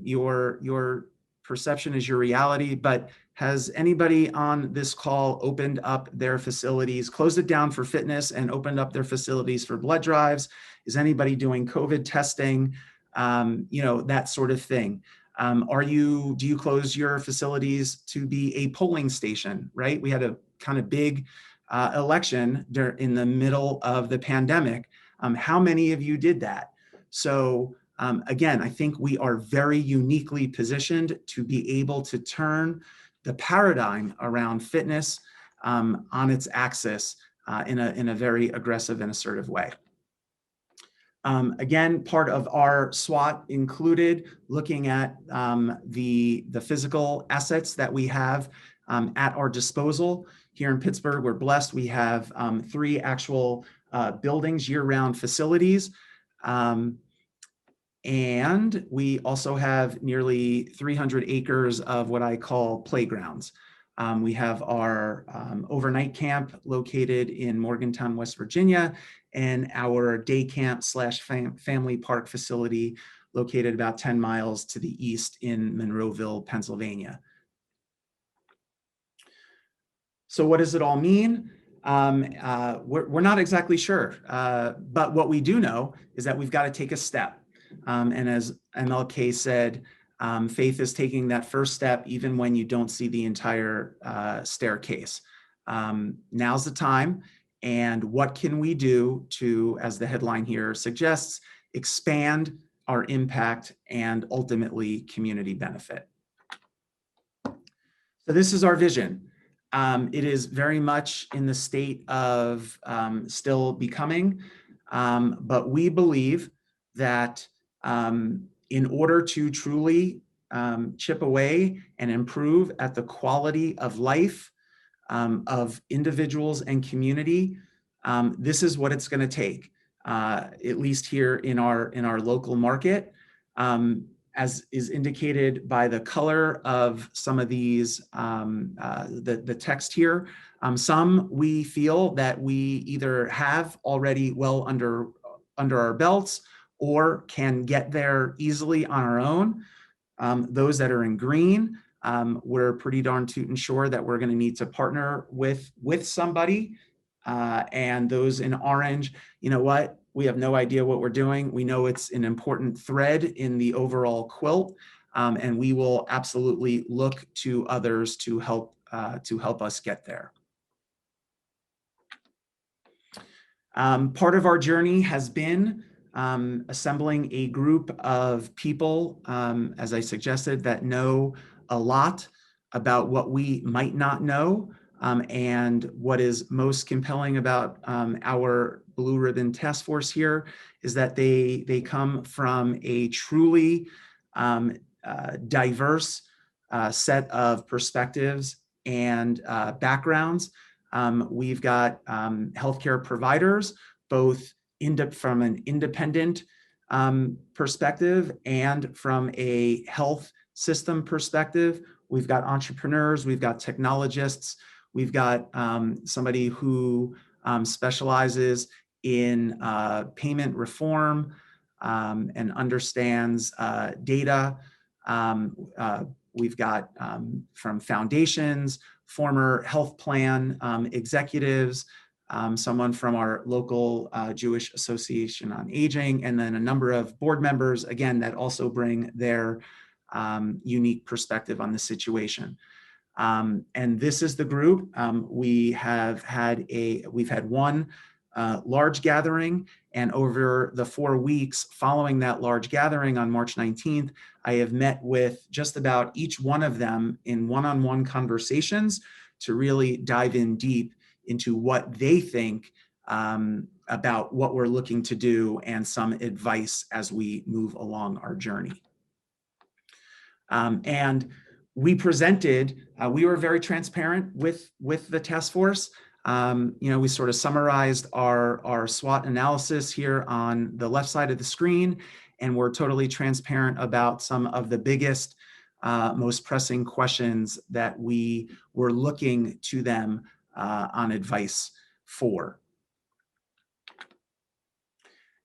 Your perception is your reality, but has anybody on this call opened up their facilities, closed it down for fitness and opened up their facilities for blood drives? Is anybody doing COVID testing? You know, that sort of thing. Do you close your facilities to be a polling station, right? We had a kind of big election in the middle of the pandemic. How many of you did that? So again, I think we are very uniquely positioned to be able to turn the paradigm around fitness on its axis in a very aggressive and assertive way. Again, part of our SWOT included looking at the physical assets that we have at our disposal. Here in Pittsburgh, we're blessed. We have 3 actual buildings, year-round facilities. And we also have nearly 300 acres of what I call playgrounds. We have our overnight camp located in Morgantown, West Virginia, and our day camp / family park facility located about 10 miles to the east in Monroeville, Pennsylvania. So what does it all mean? We're not exactly sure, but what we do know is that we've got to take a step. And as MLK said, faith is taking that first step even when you don't see the entire staircase. Now's the time. And what can we do to, as the headline here suggests, expand our impact and ultimately community benefit? So this is our vision. It is very much in the state of still becoming, but we believe that in order to truly chip away and improve at the quality of life of individuals and community, this is what it's going to take, at least here in our local market. As is indicated by the color of some of these, the text here. Some we feel that we either have already well under our belts or can get there easily on our own. Those that are in green, we're pretty darn tootin' sure that we're going to need to partner with somebody. And those in orange, you know what? We have no idea what we're doing. We know it's an important thread in the overall quilt, and we will absolutely look to others to help us get there. Part of our journey has been assembling a group of people, as I suggested, that know a lot about what we might not know. And what is most compelling about our Blue Ribbon Task Force here is that they come from a truly diverse set of perspectives and backgrounds. We've got healthcare providers, both from an independent perspective and from a health system perspective. We've got entrepreneurs, we've got technologists, we've got somebody who specializes in payment reform and understands data. We've got from foundations, former health plan executives, someone from our local Jewish Association on Aging, and then a number of board members, again, that also bring their unique perspective on the situation. And this is the group. We've had one large gathering, and over the 4 weeks following that large gathering on March 19th, I have met with just about each one of them in one-on-one conversations to really dive in deep into what they think about what we're looking to do and some advice as we move along our journey. And we presented, we were very transparent with the task force. We sort of summarized our SWOT analysis here on the left side of the screen, and we're totally transparent about some of the biggest, most pressing questions that we were looking to them on advice for.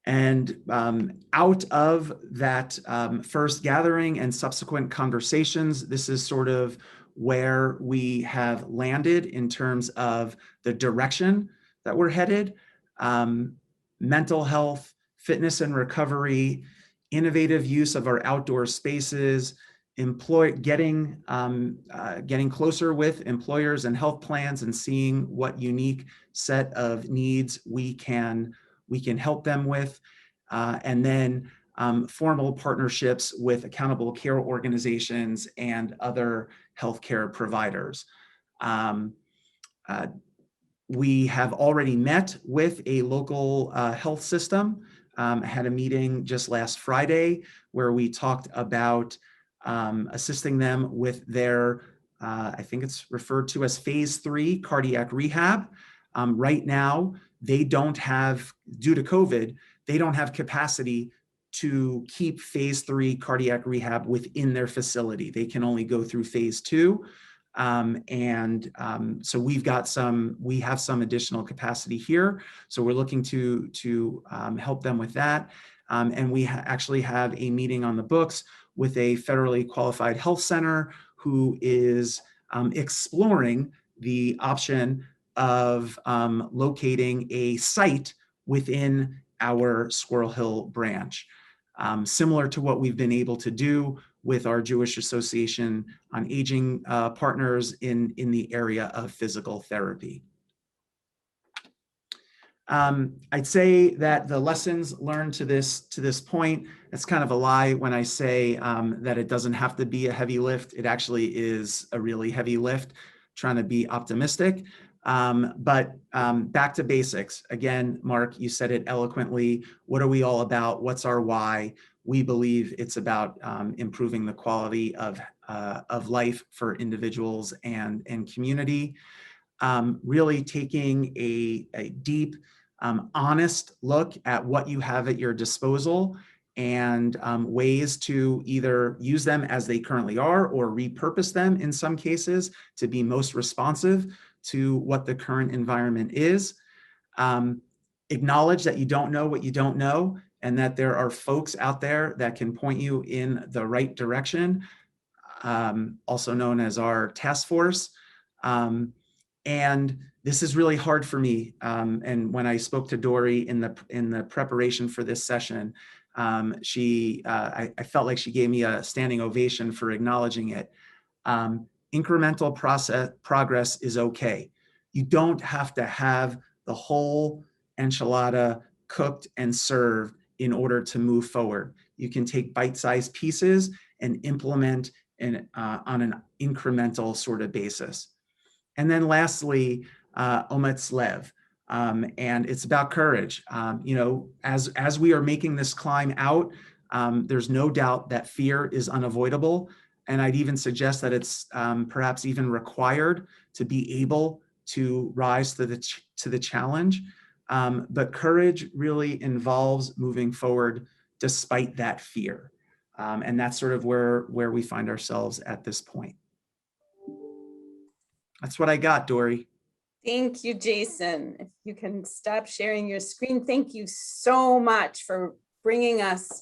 And out of that first gathering and subsequent conversations, this is sort of where we have landed in terms of the direction that we're headed. Mental health, fitness and recovery, innovative use of our outdoor spaces, getting closer with employers and health plans and seeing what unique set of needs we can help them with, and then formal partnerships with accountable care organizations and other healthcare providers. We have already met with a local health system. Had a meeting just last Friday where we talked about assisting them with their, I think it's referred to as phase 3 cardiac rehab. Right now, they don't have, due to COVID, they don't have capacity to keep phase 3 cardiac rehab within their facility. They can only go through phase 2. So we have some additional capacity here. So we're looking to help them with that. And we actually have a meeting on the books with a federally qualified health center who is exploring the option of locating a site within our Squirrel Hill branch, similar to what we've been able to do with our Jewish Association on Aging partners in the area of physical therapy. I'd say that the lessons learned to this point, it's kind of a lie when I say that it doesn't have to be a heavy lift. It actually is a really heavy lift, trying to be optimistic. But back to basics. Again, Mark, you said it eloquently. What are we all about? What's our why? We believe it's about improving the quality of life for individuals and community. Really taking a deep, honest look at what you have at your disposal and ways to either use them as they currently are or repurpose them in some cases to be most responsive to what the current environment is. Acknowledge that you don't know what you don't know, and that there are folks out there that can point you in the right direction, also known as our task force. And this is really hard for me. And when I spoke to Dory in the preparation for this session, I felt like she gave me a standing ovation for acknowledging it. Incremental progress is okay. You don't have to have the whole enchilada cooked and served in order to move forward. You can take bite-sized pieces and implement on an incremental sort of basis. And then lastly, omets lev, and it's about courage. As we are making this climb out, there's no doubt that fear is unavoidable. And I'd even suggest that it's perhaps even required to be able to rise to the challenge. But courage really involves moving forward despite that fear. And that's sort of where we find ourselves at this point. That's what I got, Dory. Thank you, Jason. If you can stop sharing your screen, thank you so much for bringing us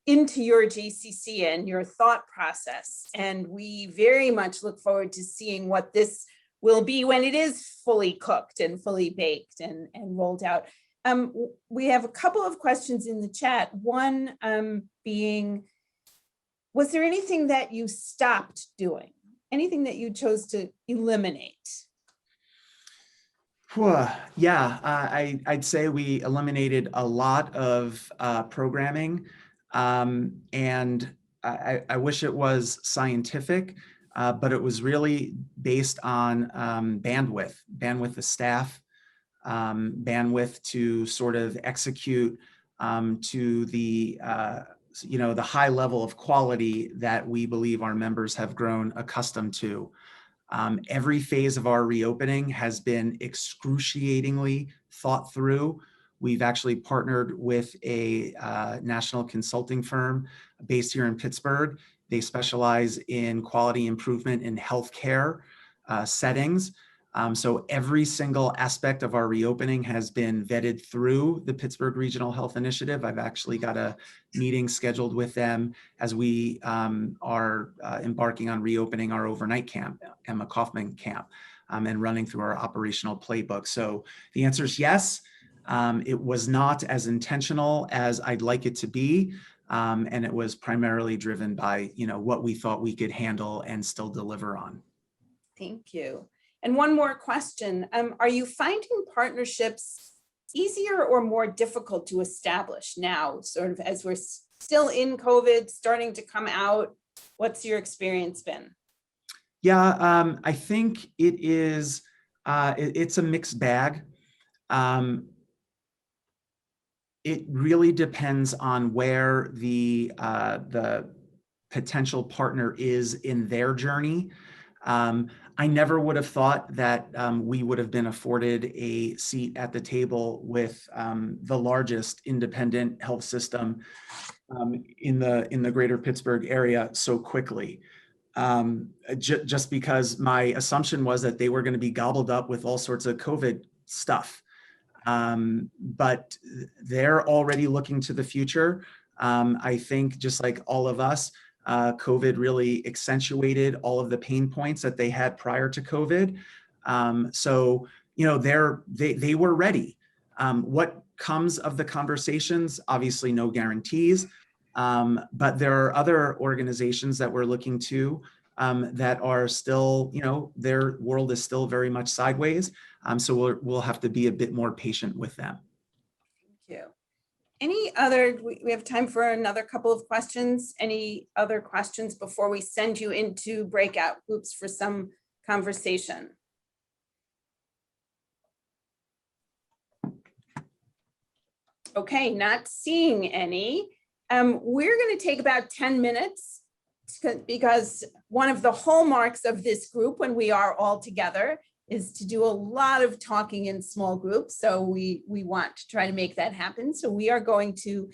into your JCC and your thought process. And we very much look forward to seeing what this will be when it is fully cooked and fully baked and rolled out. We have a couple of questions in the chat. One being, was there anything that you stopped doing? Anything that you chose to eliminate? Yeah, I'd say we eliminated a lot of programming, and I wish it was scientific, but it was really based on bandwidth of staff, bandwidth to sort of execute to the the high level of quality that we believe our members have grown accustomed to. Every phase of our reopening has been excruciatingly thought through. We've actually partnered with a national consulting firm based here in Pittsburgh. They specialize in quality improvement in healthcare settings. So every single aspect of our reopening has been vetted through the Pittsburgh Regional Health Initiative. I've actually got a meeting scheduled with them as we are embarking on reopening our overnight camp, Emma Kaufman camp, and running through our operational playbook. So the answer is yes. It was not as intentional as I'd like it to be. And it was primarily driven by, what we thought we could handle and still deliver on. Thank you. And one more question. Are you finding partnerships easier or more difficult to establish now, sort of as we're still in COVID, starting to come out? What's your experience been? Yeah, I think it is, it's a mixed bag. It really depends on where the potential partner is in their journey. I never would have thought that we would have been afforded a seat at the table with the largest independent health system in the greater Pittsburgh area so quickly. Just because my assumption was that they were going to be gobbled up with all sorts of COVID stuff. But they're already looking to the future. I think just like all of us, COVID really accentuated all of the pain points that they had prior to COVID. So, they were ready. What comes of the conversations? Obviously no guarantees, but there are other organizations that we're looking to that are still, their world is still very much sideways. So we'll have to be a bit more patient with them. Thank you. Any other, we have time for another couple of questions. Any other questions before we send you into breakout groups for some conversation? Okay, not seeing any. We're going to take about 10 minutes because one of the hallmarks of this group when we are all together is to do a lot of talking in small groups. So we want to try to make that happen. So we are going to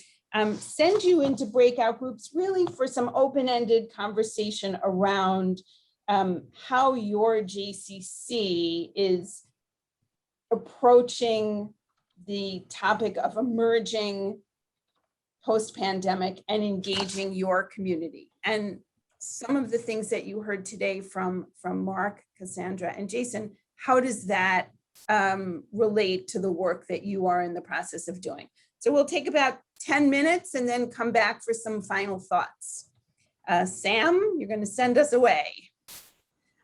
send you into breakout groups really for some open-ended conversation around how your JCC is approaching the topic of emerging post-pandemic and engaging your community. And some of the things that you heard today from Mark, Cassandra, and Jason, how does that relate to the work that you are in the process of doing? So we'll take about 10 minutes and then come back for some final thoughts. Sam, you're going to send us away.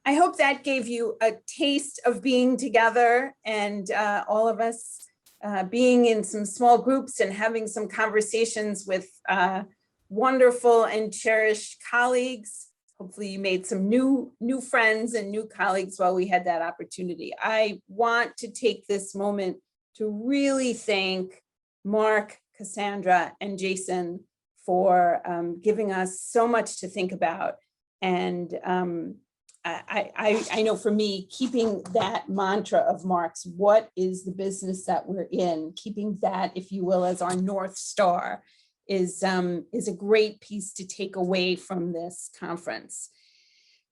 I hope that gave you a taste of being together and all of us being in some small groups and having some conversations with wonderful and cherished colleagues. Hopefully you made some new friends and new colleagues while we had that opportunity. I want to take this moment to really thank Mark, Cassandra, and Jason for giving us so much to think about. And I know for me, keeping that mantra of Mark's, what is the business that we're in, keeping that, if you will, as our North Star is a great piece to take away from this conference.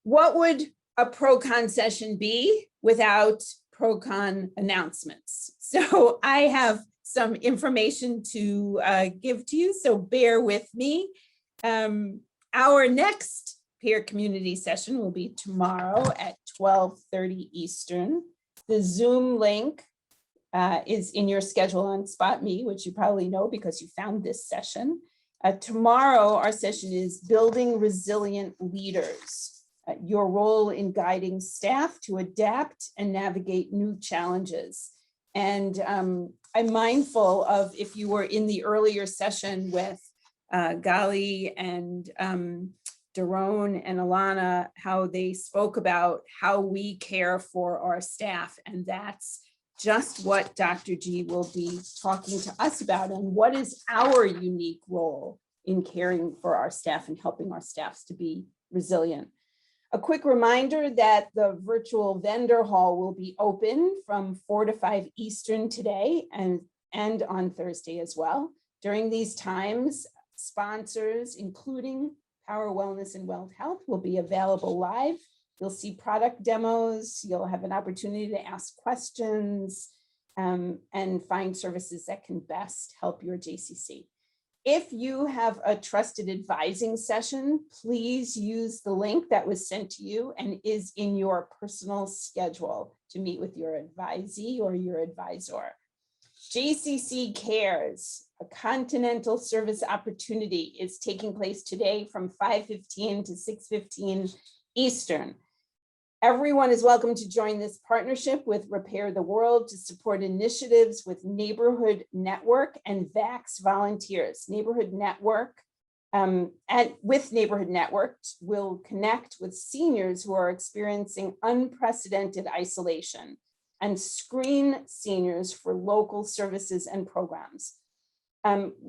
What would a pro-con session be without pro-con announcements? So I have some information to give to you, so bear with me. Our next peer community session will be tomorrow at 12:30 Eastern. The Zoom link is in your schedule on SpotMe, which you probably know because you found this session. Tomorrow, our session is Building Resilient Leaders, your role in guiding staff to adapt and navigate new challenges. And I'm mindful of, if you were in the earlier session with Gali and Daron and Alana, how they spoke about how we care for our staff. And that's just what Dr. G will be talking to us about, and what is our unique role in caring for our staff and helping our staffs to be resilient. A quick reminder that the virtual vendor hall will be open from 4 to 5 Eastern today and on Thursday as well. During these times, sponsors, including Power Wellness and Wealth Health, will be available live. You'll see product demos, you'll have an opportunity to ask questions and find services that can best help your JCC. If you have a trusted advising session, please use the link that was sent to you and is in your personal schedule to meet with your advisee or your advisor. JCC Cares, a continental service opportunity, is taking place today from 5:15 to 6:15 Eastern. Everyone is welcome to join this partnership with Repair the World to support initiatives with Neighborhood Network and VAX volunteers. Neighborhood Network and with Neighborhood Network will connect with seniors who are experiencing unprecedented isolation and screen seniors for local services and programs.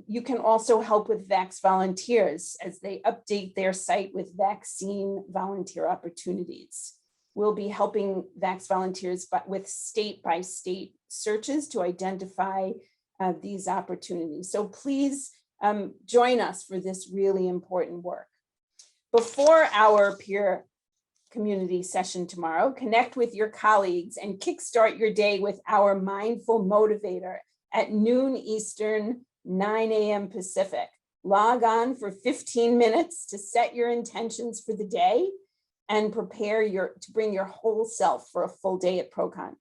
You can also help with VAX volunteers as they update their site with vaccine volunteer opportunities. We'll be helping VAX volunteers with state-by-state searches to identify these opportunities. So please join us for this really important work. Before our peer community session tomorrow, connect with your colleagues and kickstart your day with our Mindful Motivator at noon Eastern, 9 a.m. Pacific. Log on for 15 minutes to set your intentions for the day and prepare to bring your whole self for a full day at ProCon.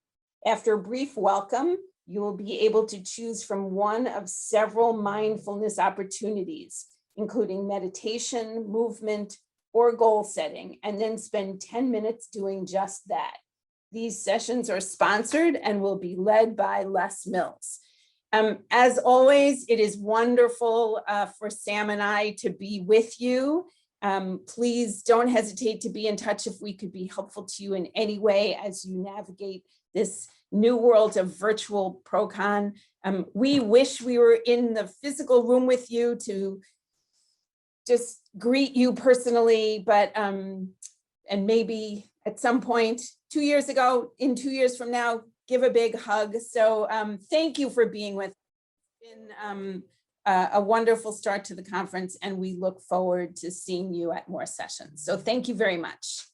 After a brief welcome, you will be able to choose from one of several mindfulness opportunities, including meditation, movement, or goal setting, and then spend 10 minutes doing just that. These sessions are sponsored and will be led by Les Mills. As always, it is wonderful for Sam and I to be with you. Please don't hesitate to be in touch if we could be helpful to you in any way as you navigate this new world of virtual ProCon. We wish we were in the physical room with you to just greet you personally, but and maybe at some point 2 years ago, in 2 years from now, give a big hug. So thank you for being with us. It's been a wonderful start to the conference, and we look forward to seeing you at more sessions. So thank you very much.